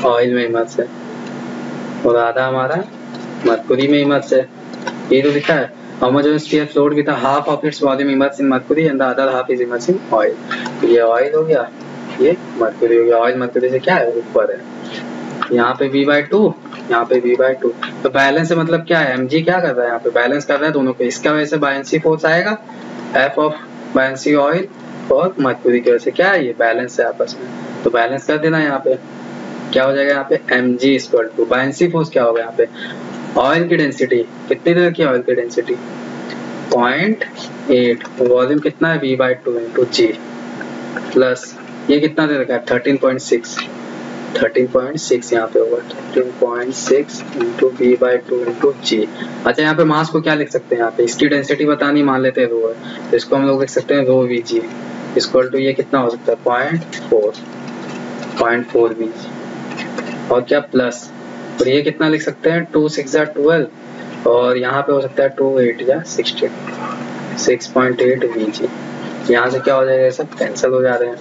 Speaker 1: ऑयल में इमर्स है, और आधा हमारा मर्क्यूरी में इमर्स है। ये तो लिखा है homogeneous sphere flowed with a half of its volume immersed in mercury and the other half is immersed in oil। तो ये ऑयल हो गया, ये मर्क्यूरी हो गया, ऑयल मर्क्यूरी से क्या है ऊपर है, यहाँ पे v/2 यहाँ पे v/2। तो बैलेंस से मतलब क्या है mg क्या कर रहा है यहाँ पे बैलेंस कर रहा है दोनों को, इसका वजह से बायनेंसी फोर्स आएगा f ऑफ बायनेंसी ऑयल और मर्क्यूरी की वजह से क्या है ये बैलेंस है आपस में, तो बैलेंस कर देना यहाँ पे क्या हो जाएगा यहाँ पे mg इक्वल टू बायनेंसी फोर्स क्या होगा यहाँ पे ऑयल की डेंसिटी कितनी दे रखी है, ऑयल की डेंसिटी 0.8, वॉल्यूम कितना है v/2 इंटू जी, प्लस ये कितना दे रखा है 13.6 यहाँ पे होगा 13.6 इंटू v/2 इंटू जी। अच्छा यहाँ पे मास को क्या लिख सकते हैं, यहाँ पे इसकी डेंसिटी बतानी मान लेते हैं रो है, तो इसको हम लोग लिख सकते हैं रो vg इक्वल टू ये कितना हो सकता है 0.4 vg, और क्या प्लस, और ये कितना लिख सकते हैं 2 6 12, और यहाँ पे हो सकता है 2 8 या 16 6.8 vg। यहाँ से क्या हो जाएगा सब कैंसिल हो जा रहे हैं,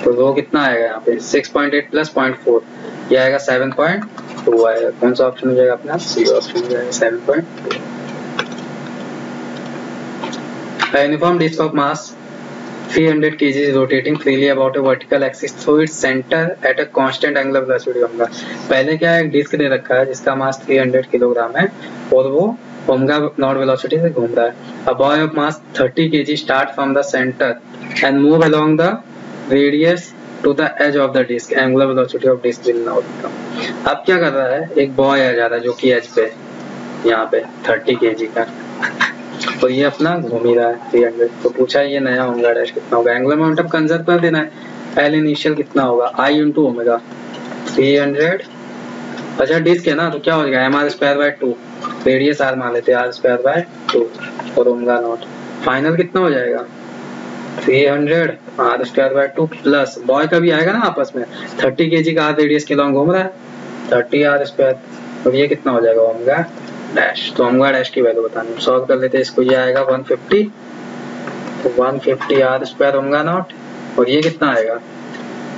Speaker 1: तो वो कितना आएगा यहाँ पे 6.8 प्लस 0.4 ये आएगा 7.2 आएगा, कौन सा ऑप्शन हो जाएगा अपना सी ऑप्शन हो जाएगा 7.2। Uniform disc of mass 300 kg is rotating freely about a vertical axis through its center at a constant angular velocity omega. पहले क्या है एक डिस्क दे रखा है जिसका मास 300 किलोग्राम है और वो ओमेगा नॉट वेलोसिटी से घूम रहा है। A body of mass 30 kg start from the center and move along the radius to the edge of the disk, angular velocity of disk will now become। अब क्या कर रहा है एक बॉय आ जा रहा है जो कि एज पे यहाँ पे 30 kg का, तो ये अपना घूम ही रहा है 300, तो पूछा है ये नया ओमेगा डैश कितना होगा, एंगुलर मोमेंटम कंजर्व कर देना है, पहले इनिशियल कितना होगा I इंटू ओमेगा 300। अच्छा डिस्क है ना तो क्या हो जाएगा mr²/2, रेडियस r मान लेते हैं r²/2 और ओमेगा नॉट, फाइनल कितना हो जाएगा 300 r²/2 प्लस बॉय का भी आएगा ना आपस में 30 kg का रेडियस के लॉन्ग घूम रहा है 30 r², और ये कितना हो जाएगा ओमेगा डैश। तो ओमेगा डैश की वैल्यू बतानी सॉल्व कर लेते हैं इसको, ये आएगा 150, तो 150 आर स्क्वायर ओमेगा नॉट, और ये कितना आएगा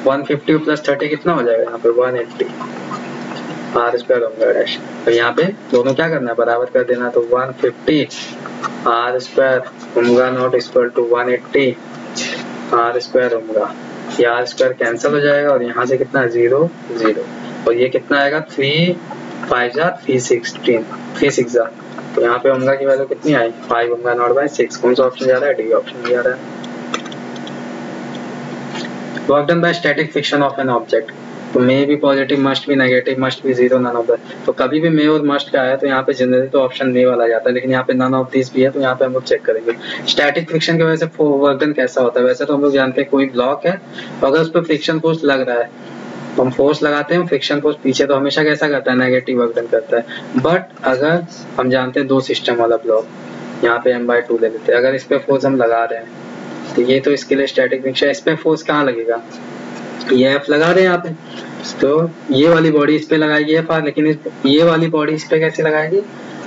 Speaker 1: 150 प्लस 30 कितना हो जाएगा यहाँ पे 180 आर स्क्वायर ओमेगा डैश। तो यहाँ पे दोनों क्या करना है, बराबर कर देना। तो 150 R square omega not equal to 180 R square omega, ये आर स्क्वायर कैंसिल हो जाएगा और यहाँ से कितना 0 0, और ये कितना आएगा 3 5 जा 316 3 6 जा। तो यहाँ पे ओमेगा की वैल्यू कितनी आई 5 ओमेगा नॉट बाय 6। कौन सा ऑप्शन जा रहा है, डी ऑप्शन जा रहा है। Work done by static friction of an object, तो मे भी पॉजिटिव, मस्ट भी नेगेटिव, मस्ट भी जीरो, नन ऑफ द। तो कभी भी मे और मस्ट का आया तो यहाँ पे जनरली तो ऑप्शन मे वाला जाता है, लेकिन यहाँ पे नन ऑफ दिस भी है, तो यहाँ पे हम लोग चेक करेंगे स्टैटिक फ्रिक्शन की वजह से वर्क डन कैसा होता है। वैसे तो हम लोग जानते हैं कोई ब्लॉक है, अगर उस पर फ्रिक्शन फोर्स लग रहा है तो हम फोर्स लगाते हैं, फ्रिक्शन फोर्स पीछे तो हमेशा कैसा करता है, नेगेटिव वर्क डन करता है। बट अगर हम जानते हैं दो सिस्टम वाला ब्लॉक, यहाँ पे m/2 ले लेते हैं, अगर इस पे फोर्स हम लगा रहे हैं तो ये तो इसके लिए स्टैटिक फ्रिक्शन, इस पे फोर्स कहाँ लगेगा, ये F लगा रहे हैं यहाँ पे, तो ये वाली बॉडी इस पे लगाएगी Fr, लेकिन ये वाली बॉडी इस पे कैसे लगाएगी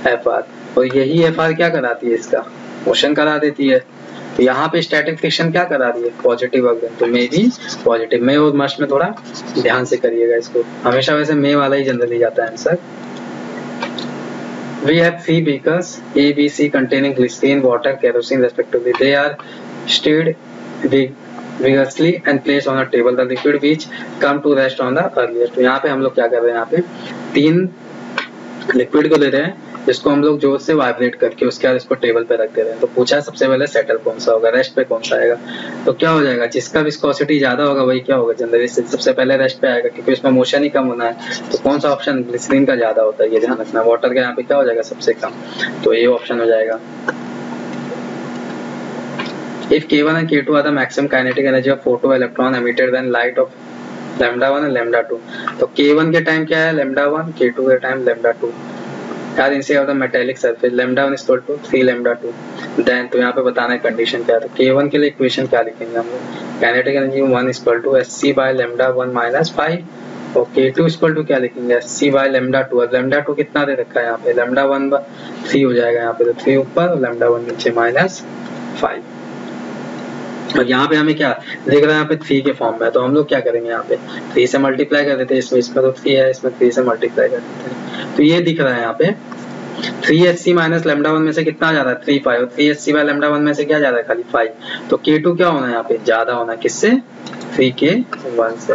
Speaker 1: Fr, और यही Fr क्या कराती है, इसका मोशन करा देती है। तो यहाँ पे स्टैटिक फ्रिक्शन क्या करा रही है, पॉजिटिव वर्क डन। तो मे भी पॉजिटिव, मे और मस्ट में थोड़ा ध्यान से करिएगा इसको, हमेशा वैसे मे वाला ही जनरली जाता है answer. We have 3 beakers A, B, C containing glycerine, water, kerosene respectively. They are stirred vigorously and placed on a table. The liquid which come to rest on the earliest. तो यहाँ पे हम लोग क्या कर रहे हैं, यहाँ पे 3 लिक्विड को ले रहे हैं, जिसको हम लोग जोर से वाइब्रेट करके उसके बाद इसको टेबल पे रख दे रहे हैं। तो पूछा है सबसे पहले सेटल कौन सा होगा, रेस्ट पे कौन सा आएगा। तो क्या हो जाएगा, जिसका विस्कोसिटी ज्यादा होगा वही क्या होगा, जनरली सबसे पहले रेस्ट पे आएगा, क्योंकि उसमें मोशन ही कम होना है। तो कौन सा ऑप्शन, ग्लिसरीन का ज्यादा होता है, ये ध्यान रखना। वाटर का यहाँ पे क्या हो जाएगा, सबसे कम, तो ये ऑप्शन हो जाएगा। If K1 and K2 are the maximum kinetic energy of photoelectron emitted when light of λ1 and λ2, तो K1 के टाइम क्या है λ1, K2 के टाइम λ2। यार इनसे of the metallic surface λ1 equal to 3 λ2। Then तो यहाँ पे बताना है कंडीशन क्या है। तो K1 के लिए इक्वेशन क्या लिखेंगे हम लोग, kinetic energy 1 equal to Sc by λ1 minus 5, और K2 इक्वल टू क्या लिखेंगे, Sc बाय λ2। और λ2 कितना दे रखा है यहाँ पे, λ1 3 हो जाएगा यहाँ पे, तो 3 ऊपर और λ1 नीचे माइनस 5। और यहाँ पे हमें क्या दिख रहा है, यहाँ पे 3 के फॉर्म में, तो हम लोग क्या करेंगे, यहाँ पे 3 से मल्टीप्लाई कर देते हैं, इसमें तो 3 है, इसमें 3 से मल्टीप्लाई कर देते हैं। तो ये दिख रहा है यहाँ पे 3Sc माइनस λ1 में से कितना जा रहा है 3 5, और 3Sc बाय λ1 में से क्या जा रहा है खाली 5। तो K2 क्या होना है यहाँ पे, ज्यादा होना है, किससे, 3K1 से।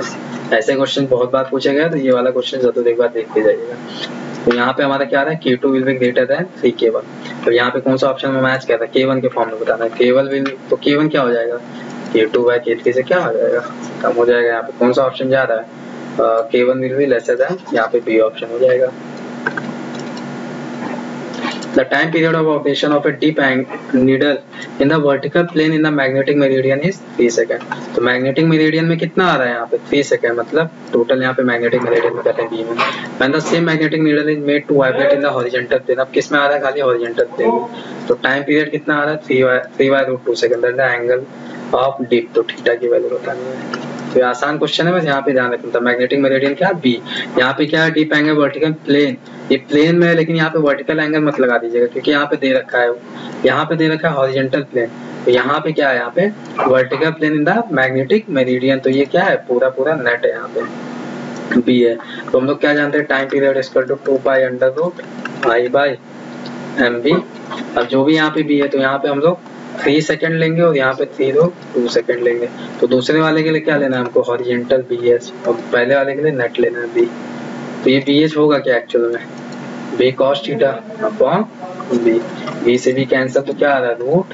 Speaker 1: ऐसे क्वेश्चन बहुत बार पूछे गए, तो ये वाला क्वेश्चन जरूर एक बार देख के जाइएगा। तो यहाँ पे हमारा क्या आ रहा है, K2 will be greater than 3K1। तो यहाँ पे कौन सा ऑप्शन में मैच कर रहा है, K1 के फॉर्म में बताना है। K1 विल, तो K1 क्या हो जाएगा, K2 बाय K3 से क्या हो जाएगा, कम हो जाएगा। यहाँ पे कौन सा ऑप्शन जा रहा है, K1 will be lesser than, यहाँ पे बी ऑप्शन हो जाएगा। The time period of operation of a deep needle in the vertical plane in the magnetic meridian is 3 second. तो मैग्नेटिक मेरिडियन में कितना आ रहा है यहाँ पे 3 सेकंड, मतलब टोटल यहाँ पे मैग्नेटिक मेरिडियन में कहते हैं बी में। When the same magnetic needle is made to vibrate in the horizontal plane, अब किस में आ रहा है, खाली हॉरिजॉन्टल प्लेन में। तो टाइम पीरियड कितना आ रहा है 3/√2 second. That the angle of dip, तो थीटा की वैल्यू बतानी है। तो आसान क्वेश्चन है, बस यहाँ पे ध्यान रखना था। मैग्नेटिक मेरिडियन क्या, बी। यहाँ पे क्या है, डीप एंगल वर्टिकल प्लेन, ये प्लेन में है, लेकिन यहाँ पे वर्टिकल एंगल मत लगा दीजिएगा, क्योंकि यहाँ पे दे रखा है, यहाँ पे दे रखा है हॉरिजॉन्टल प्लेन। तो यहाँ पे क्या है, यहाँ पे vertical plane in the magnetic meridian. तो ये क्या है, पूरा पूरा नेट है, यहाँ पे बी है। तो हम लोग क्या जानते हैं, time period equal to 2π/I/mb। अब जो भी यहाँ पे बी है, तो यहाँ पे हम लोग 3 सेकंड लेंगे, और यहाँ पे 2 सेकंड लेंगे। तो दूसरे वाले के लिए क्या लेना है हमको, हॉरिजॉन्टल BH, और पहले वाले के लिए नेट लेना है बी। तो ये BH होगा क्या एक्चुअल में, B cos theta upon B. B से भी कैंसिल, तो क्या आ रहा है, रूट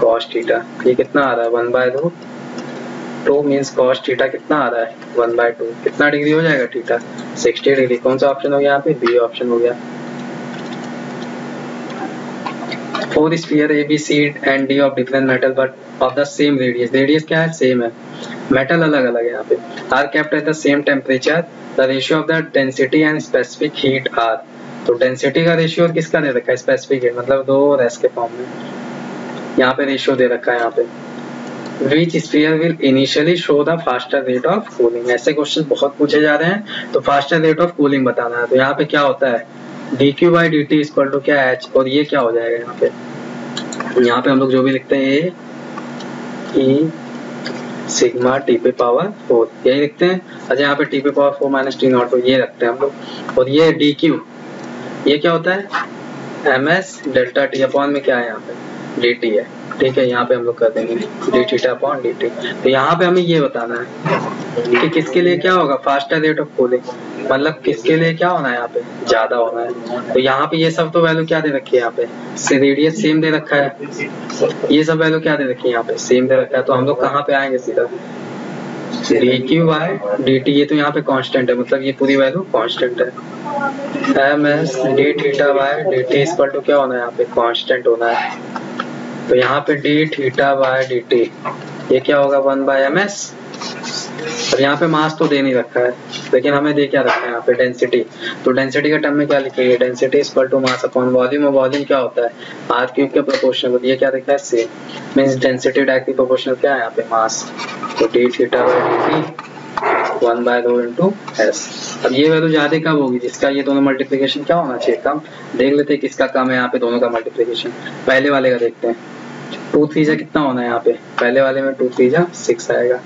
Speaker 1: cos थीटा। ये कितना आ रहा है 1/√2 मीन्स cos थीटा कितना आ रहा है 1/2। कितना डिग्री हो जाएगा थीटा, 60 डिग्री। कौन सा ऑप्शन हो गया यहाँ पे, बी ऑप्शन हो गया। 4 sphere A, B, C and D of different metal but of the same radius. Radius क्या है, सेम है, मेटल अलग अलग है। यहाँ पे are kept at the same temperature. The ratio of the density and specific heat are. तो डेंसिटी का रेशियो और किसका दे रखा है, स्पेसिफिक हीट, मतलब दो रेस के फॉर्म में यहाँ पे रेशियो दे रखा है। यहाँ पे Which sphere will initially show the faster rate of cooling? ऐसे क्वेश्चन बहुत पूछे जा रहे हैं, तो फास्टर रेट ऑफ कूलिंग बताना है। तो यहाँ पे क्या होता है, dq by dt equal to क्या h, और ये क्या हो जाएगा यहाँ पे यहाँ पे हम लोग जो भी लिखते हैं ए ई सिग्मा टी पे पावर 4 यही लिखते हैं। अच्छा यहाँ पे टी पे पावर 4 माइनस टी नॉट ये रखते हैं हम लोग। और ये डी क्यू ये क्या होता है M S delta T upon में क्या है यहाँ पे डी टी है। ठीक है, यहाँ पे हम लोग कर देंगे D theta upon D T. तो यहाँ पे हमें ये बताना है कि किसके लिए क्या होगा फास्टर रेट ऑफ कूलिंग, मतलब किसके लिए क्या होना है यहाँ पे ज्यादा होना है। तो यहाँ पे ये सब तो वैल्यू क्या दे रखी है यहाँ पे रेडियस सेम दे रखा है, ये सब वैल्यू क्या दे रखी है यहाँ पे सेम दे रखा है। तो हम लोग कहाँ पे आएंगे सीधा D Q by D T, ये तो यहाँ पे कांस्टेंट है मतलब ये पूरी वैल्यू कांस्टेंट है। M S D theta by D T equal to क्या होना है यहाँ पे कांस्टेंट होना है। तो यहाँ पे D theta by D T ये क्या होगा 1 बाय एम एस। और यहाँ पे मास तो दे नहीं रखा है लेकिन हमें दे क्या रखा है यहाँ पे डेंसिटी। तो डेंसिटी के टर्म में क्या लिखेंगे density equal to mass upon volume. और वॉल्यूम क्या होता है आर क्यूब के प्रोपोर्शनल, ये क्या देखा है same means density directly proportional क्या है यहाँ पे मास। तो D theta by D T 1 by rho into S. अब ये वैल्यू ज्यादा कब होगी जिसका ये दोनों मल्टीप्लिकेशन क्या होना चाहिए कम। देख लेते हैं किसका कम है यहाँ पे दोनों का मल्टीप्लिकेशन। पहले वाले का देखते हैं 2 3 जा कितना होना है यहाँ पे पहले वाले में 2 3 जा 6 आएगा,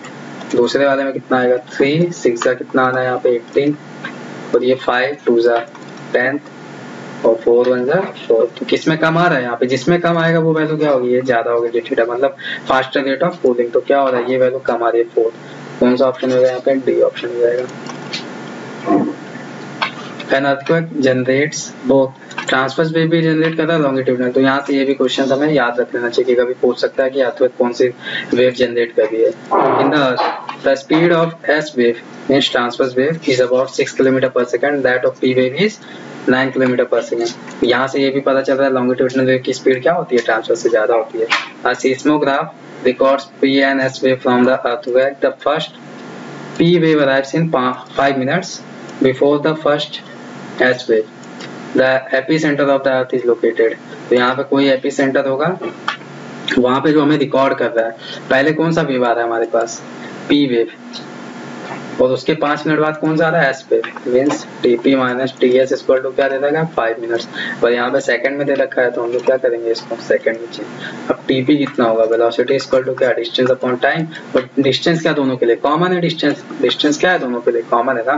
Speaker 1: दूसरे वाले में कितना आएगा 3 6 जा कितना आना है यहाँ पे 18 और ये 5 2 जा 10 और 4 1 जा 4। तो किसमें कम आ रहा है यहाँ पे जिसमें कम आएगा वो वैल्यू क्या होगी ये ज्यादा होगी डी थीटा मतलब फास्टर रेट ऑफ कूलिंग। तो क्या हो रहा है ये वैल्यू कम आ रही है 4। कौन सा ऑप्शन होगा यहाँ पे डी ऑप्शन हो जाएगा। An earthquake generates both transverse wave भी जनरेट कर रहा है लॉन्गिट्यूडनल। तो यहाँ से ये भी क्वेश्चन हमें याद रख लेना चाहिए कि कभी पूछ सकता है कि अर्थक्वेक कौन सी वेव जनरेट कर रही है। In the speed of S wave means transverse wave is about 6 kilometre per second, that of P wave is 9 kilometre per second. यहाँ से ये भी पता चल रहा है लॉन्गिट्यूडनल वेव की स्पीड क्या होती है ट्रांसवर्स से ज्यादा होती है। अ seismograph records P and S wave from the earthquake. The first P wave arrives in 5 minutes before the first S wave. The epicenter of the earth is located. तो यहाँ पे कोई एपिसेंटर होगा वहां पे जो हमें रिकॉर्ड कर रहा है। पहले कौन सा वेव आ रहा है हमारे पास P वेव और उसके 5 मिनट बाद कौन सा आ रहा है S wave means TP minus TS equal to क्या दे रखा है 5 मिनट्स। और यहाँ पे सेकंड में दे रखा है तो हम लोग क्या करेंगे इसको सेकंड में चेंज। अब TP कितना होगा वेलोसिटी इक्वल टू क्या डिस्टेंस अपॉन टाइम। और डिस्टेंस क्या दोनों के लिए कॉमन है, डिस्टेंस क्या है दोनों के लिए कॉमन है ना।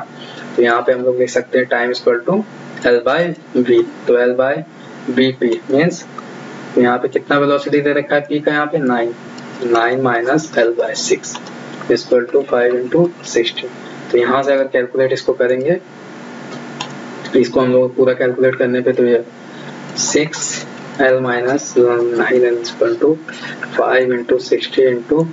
Speaker 1: तो यहाँ पे हम लोग लिख सकते हैं time equal to L by V। तो L बाई BP मीन्स यहाँ पे कितना वेलोसिटी दे रखा है P का यहाँ पे 9 minus L by 6 equal to 5 into 60। तो यहाँ से अगर कैलकुलेट इसको करेंगे इसको हम लोग पूरा कैलकुलेट करने पे तो ये 6L minus 9L equal to 5 into 60 into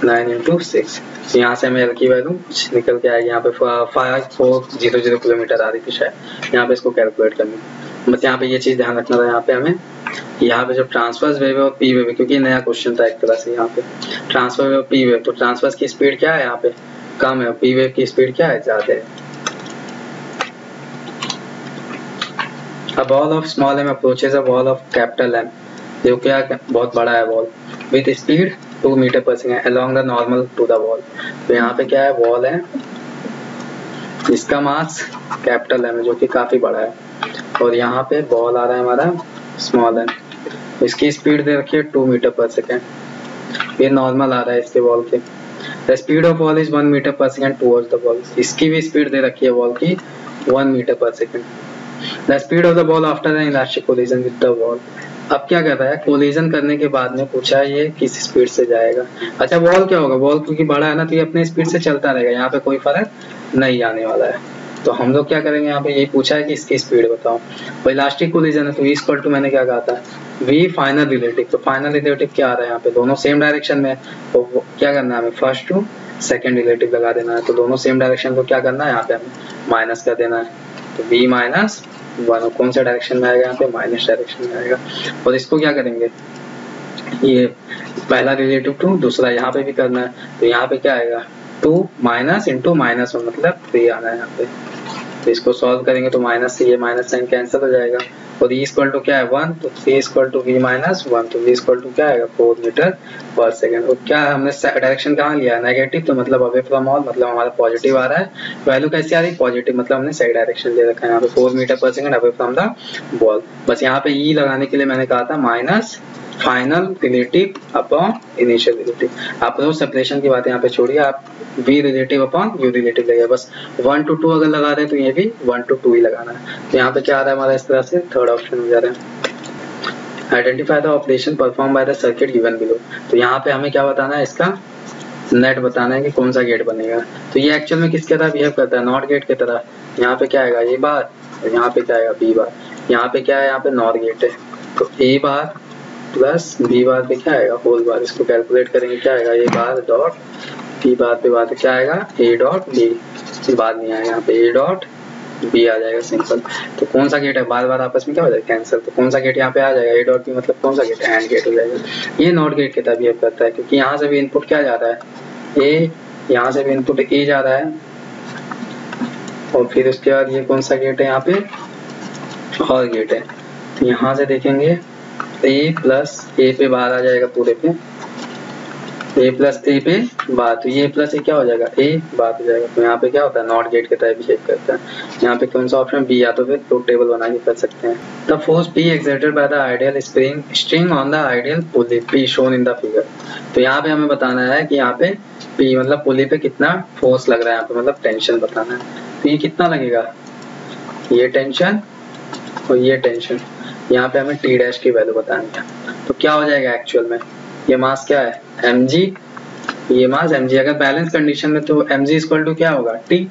Speaker 1: 9 into 6। यहाँ से हमें L की वैल्यू निकल के आएगी यहाँ पे 5400 किलोमीटर आ रही थी शायद। यहाँ पे इसको कैलकुलेट करनी बस यहाँ पे ये चीज ध्यान रखना था। यहाँ पे हमें यहाँ पे जब ट्रांसवर्स वेव और पी वेव क्योंकि नया क्वेश्चन था एक तरह से यहाँ पे ट्रांसफर वेव पी वेव। तो ट्रांसवर्स की स्पीड क्या है यहाँ पे कम है, पी वेव की स्पीड क्या है ज्यादा है। A ball of small m approaches a wall of capital M जो क्या बहुत बड़ा है wall with speed 2 metre per second along the normal to the wall। तो यहाँ पे क्या है वॉल है इसका मास कैपिटल M जो कि काफी बड़ा है और यहाँ पे बॉल आ रहा है हमारा स्मॉल m। इसकी स्पीड दे रखी है 2 मीटर पर सेकेंड, ये नॉर्मल आ रहा है इसके वॉल के। The speed of wall is 1 metre per second towards the wall. इसकी भी स्पीड दे रखी है वॉल की 1 metre per second. The speed of the ball after N elastic collision with the wall. अब क्या कर रहा है कोलिजन करने के बाद में पूछा है ये किस स्पीड से जाएगा। अच्छा वॉल क्या होगा वॉल क्योंकि बड़ा है ना तो ये अपने स्पीड से चलता रहेगा, यहाँ पे कोई फर्क नहीं आने वाला है। तो हम लोग क्या करेंगे यहाँ पे यही पूछा है कि इसकी स्पीड बताओ। तो इलास्टिक कोलिजन है तो इक्वल टू मैंने क्या कहा था V फाइनल रिलेटिव। तो फाइनल रिलेटिव क्या आ रहा है यहाँ पे दोनों सेम डायरेक्शन में। तो क्या करना है हमें फर्स्ट टू सेकंड रिलेटिव लगा देना है। तो दोनों सेम डायरेक्शन को क्या करना है यहाँ पे हमें माइनस कर देना है। तो V माइनस 1 कौन सा डायरेक्शन में आएगा यहाँ पे माइनस डायरेक्शन में आएगा। और इसको क्या करेंगे ये पहला रिलेटिव टू दूसरा यहाँ पे भी करना है। तो यहाँ पे क्या आएगा 2 माइनस इंटू माइनस 1 मतलब 3 आना है यहाँ पे। तो इसको सॉल्व करेंगे तो माइनस से ये माइनस साइन कैंसिल हो जाएगा और ई इक्वल टू क्या है 1 तो 3 इक्वल टू V माइनस 1 तो V इक्वल टू क्या आएगा 4 मीटर पर सेकंड। और क्या हमने डायरेक्शन कहाँ लिया है नेगेटिव तो मतलब अवे फ्रॉम ऑल मतलब हमारा पॉजिटिव आ रहा है। वैल्यू कैसे आ रही है पॉजिटिव मतलब हमने सही डायरेक्शन ले रखा है यहाँ पे 4 मीटर पर second away from the ball. बस यहाँ पे ई लगाने के लिए मैंने कहा था minus final relative upon initial relative. आप लोग सेपरेशन की बात यहाँ पे छोड़िए, आप v relative upon u relative लगेगा, बस 1 to 2 अगर लगा रहे हैं तो ये भी 1 to 2 ही लगाना है। तो यहाँ पे क्या आ रहा है हमारा इस तरह से, थर्ड ऑप्शन हो जा रहा है। Identify the operation perform by the circuit given below. तो यहाँ पे हमें क्या बताना है, इसका नेट बताना है कि कौन सा गेट बनेगा। तो ये एक्चुअल में किसके तरह बिहेव करता है, नॉट गेट की तरह। यहाँ पे क्या आएगा ए बार, और यहाँ पे क्या आएगा बी बार। यहाँ पे क्या है, यहाँ पे नॉट गेट है, तो ए बार प्लस बी बार पे क्या आएगा होल बार। इसको कैलकुलेट करेंगे क्या आएगा, ए बार डॉट बी बार पे बाद क्या आएगा, ए डॉट बी, बाद नहीं आएगा, यहाँ पे ए डॉट बी आ जाएगा सिंपल। तो कौन सा गेट है, बार बार आपस में क्या हो जाएगा कैंसिल, तो कौन सा गेट यहाँ पे आ जाएगा, ए डॉट बी, मतलब कौन सा गेट है, एंड गेट हो जाएगा। ये नॉट गेट की तरह बिहेव करता है, क्योंकि यहाँ से भी इनपुट क्या जा रहा है ए, यहाँ से भी इनपुट ए जा रहा है, और फिर उसके बाद ये कौन सा गेट है यहाँ पे, और गेट है। तो यहाँ से देखेंगे ए प्लस ए पे बाहर आ जाएगा पूरे पे, ए प्लस ए पे बार, तो ये प्लस ए क्या हो जाएगा, ए बार हो जाएगा। तो यहाँ पे क्या होता है, नॉट गेट की तरह बिहेव करता है। यहाँ पे कौन सा ऑप्शन बी, या तो फिर ट्रूथ टेबल बना के कर सकते हैं। The force P exerted by the ideal string on the ideal pulley P shown in the figure. तो यहाँ पे हमें बताना है कि यहाँ पे पी मतलब पुली पे कितना फोर्स लग रहा है, यहाँ पे मतलब टेंशन बताना है। तो ये कितना लगेगा, ये टेंशन और ये टेंशन, यहाँ पे हमें टी डैश की वैल्यू बतानी है। तो क्या हो जाएगा एक्चुअल में, ये मास क्या है mg, ये मास mg। अगर बैलेंस कंडीशन में तो mg इक्वल टू क्या होगा t,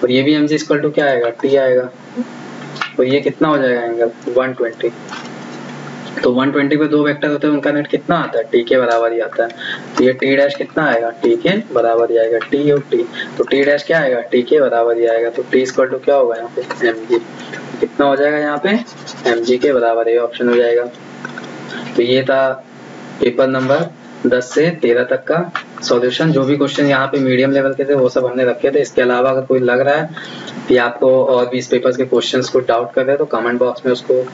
Speaker 1: और ये भी mg इक्वल टू क्या आएगा t आएगा। और ये कितना हो जाएगा एंगल 120। तो 120 पे दो वेक्टर होते हैं, उनका नेट कितना आता है, t के बराबर ही आता है। तो ये t डैश कितना आएगा, t के बराबर ही आएगा, t और t, तो t डैश क्या आएगा, t के बराबर ही आएगा। तो t इक्वल टू क्या होगा यहाँ पे mg, कितना हो जाएगा यहाँ पे mg के बराबर, ये ऑप्शन हो जाएगा। तो ये था पेपर नंबर 10 से 13 तक का सॉल्यूशन। जो भी क्वेश्चन यहाँ पे मीडियम लेवल के थे वो सब हमने रखे थे। इसके अलावा अगर कोई लग रहा है कि आपको और भी इस पेपर्स के क्वेश्चंस को डाउट कर रहे हैं तो कमेंट बॉक्स में उसको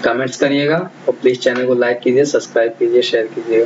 Speaker 1: कमेंट्स करिएगा, और प्लीज चैनल को लाइक कीजिए, सब्सक्राइब कीजिए, शेयर कीजिएगा।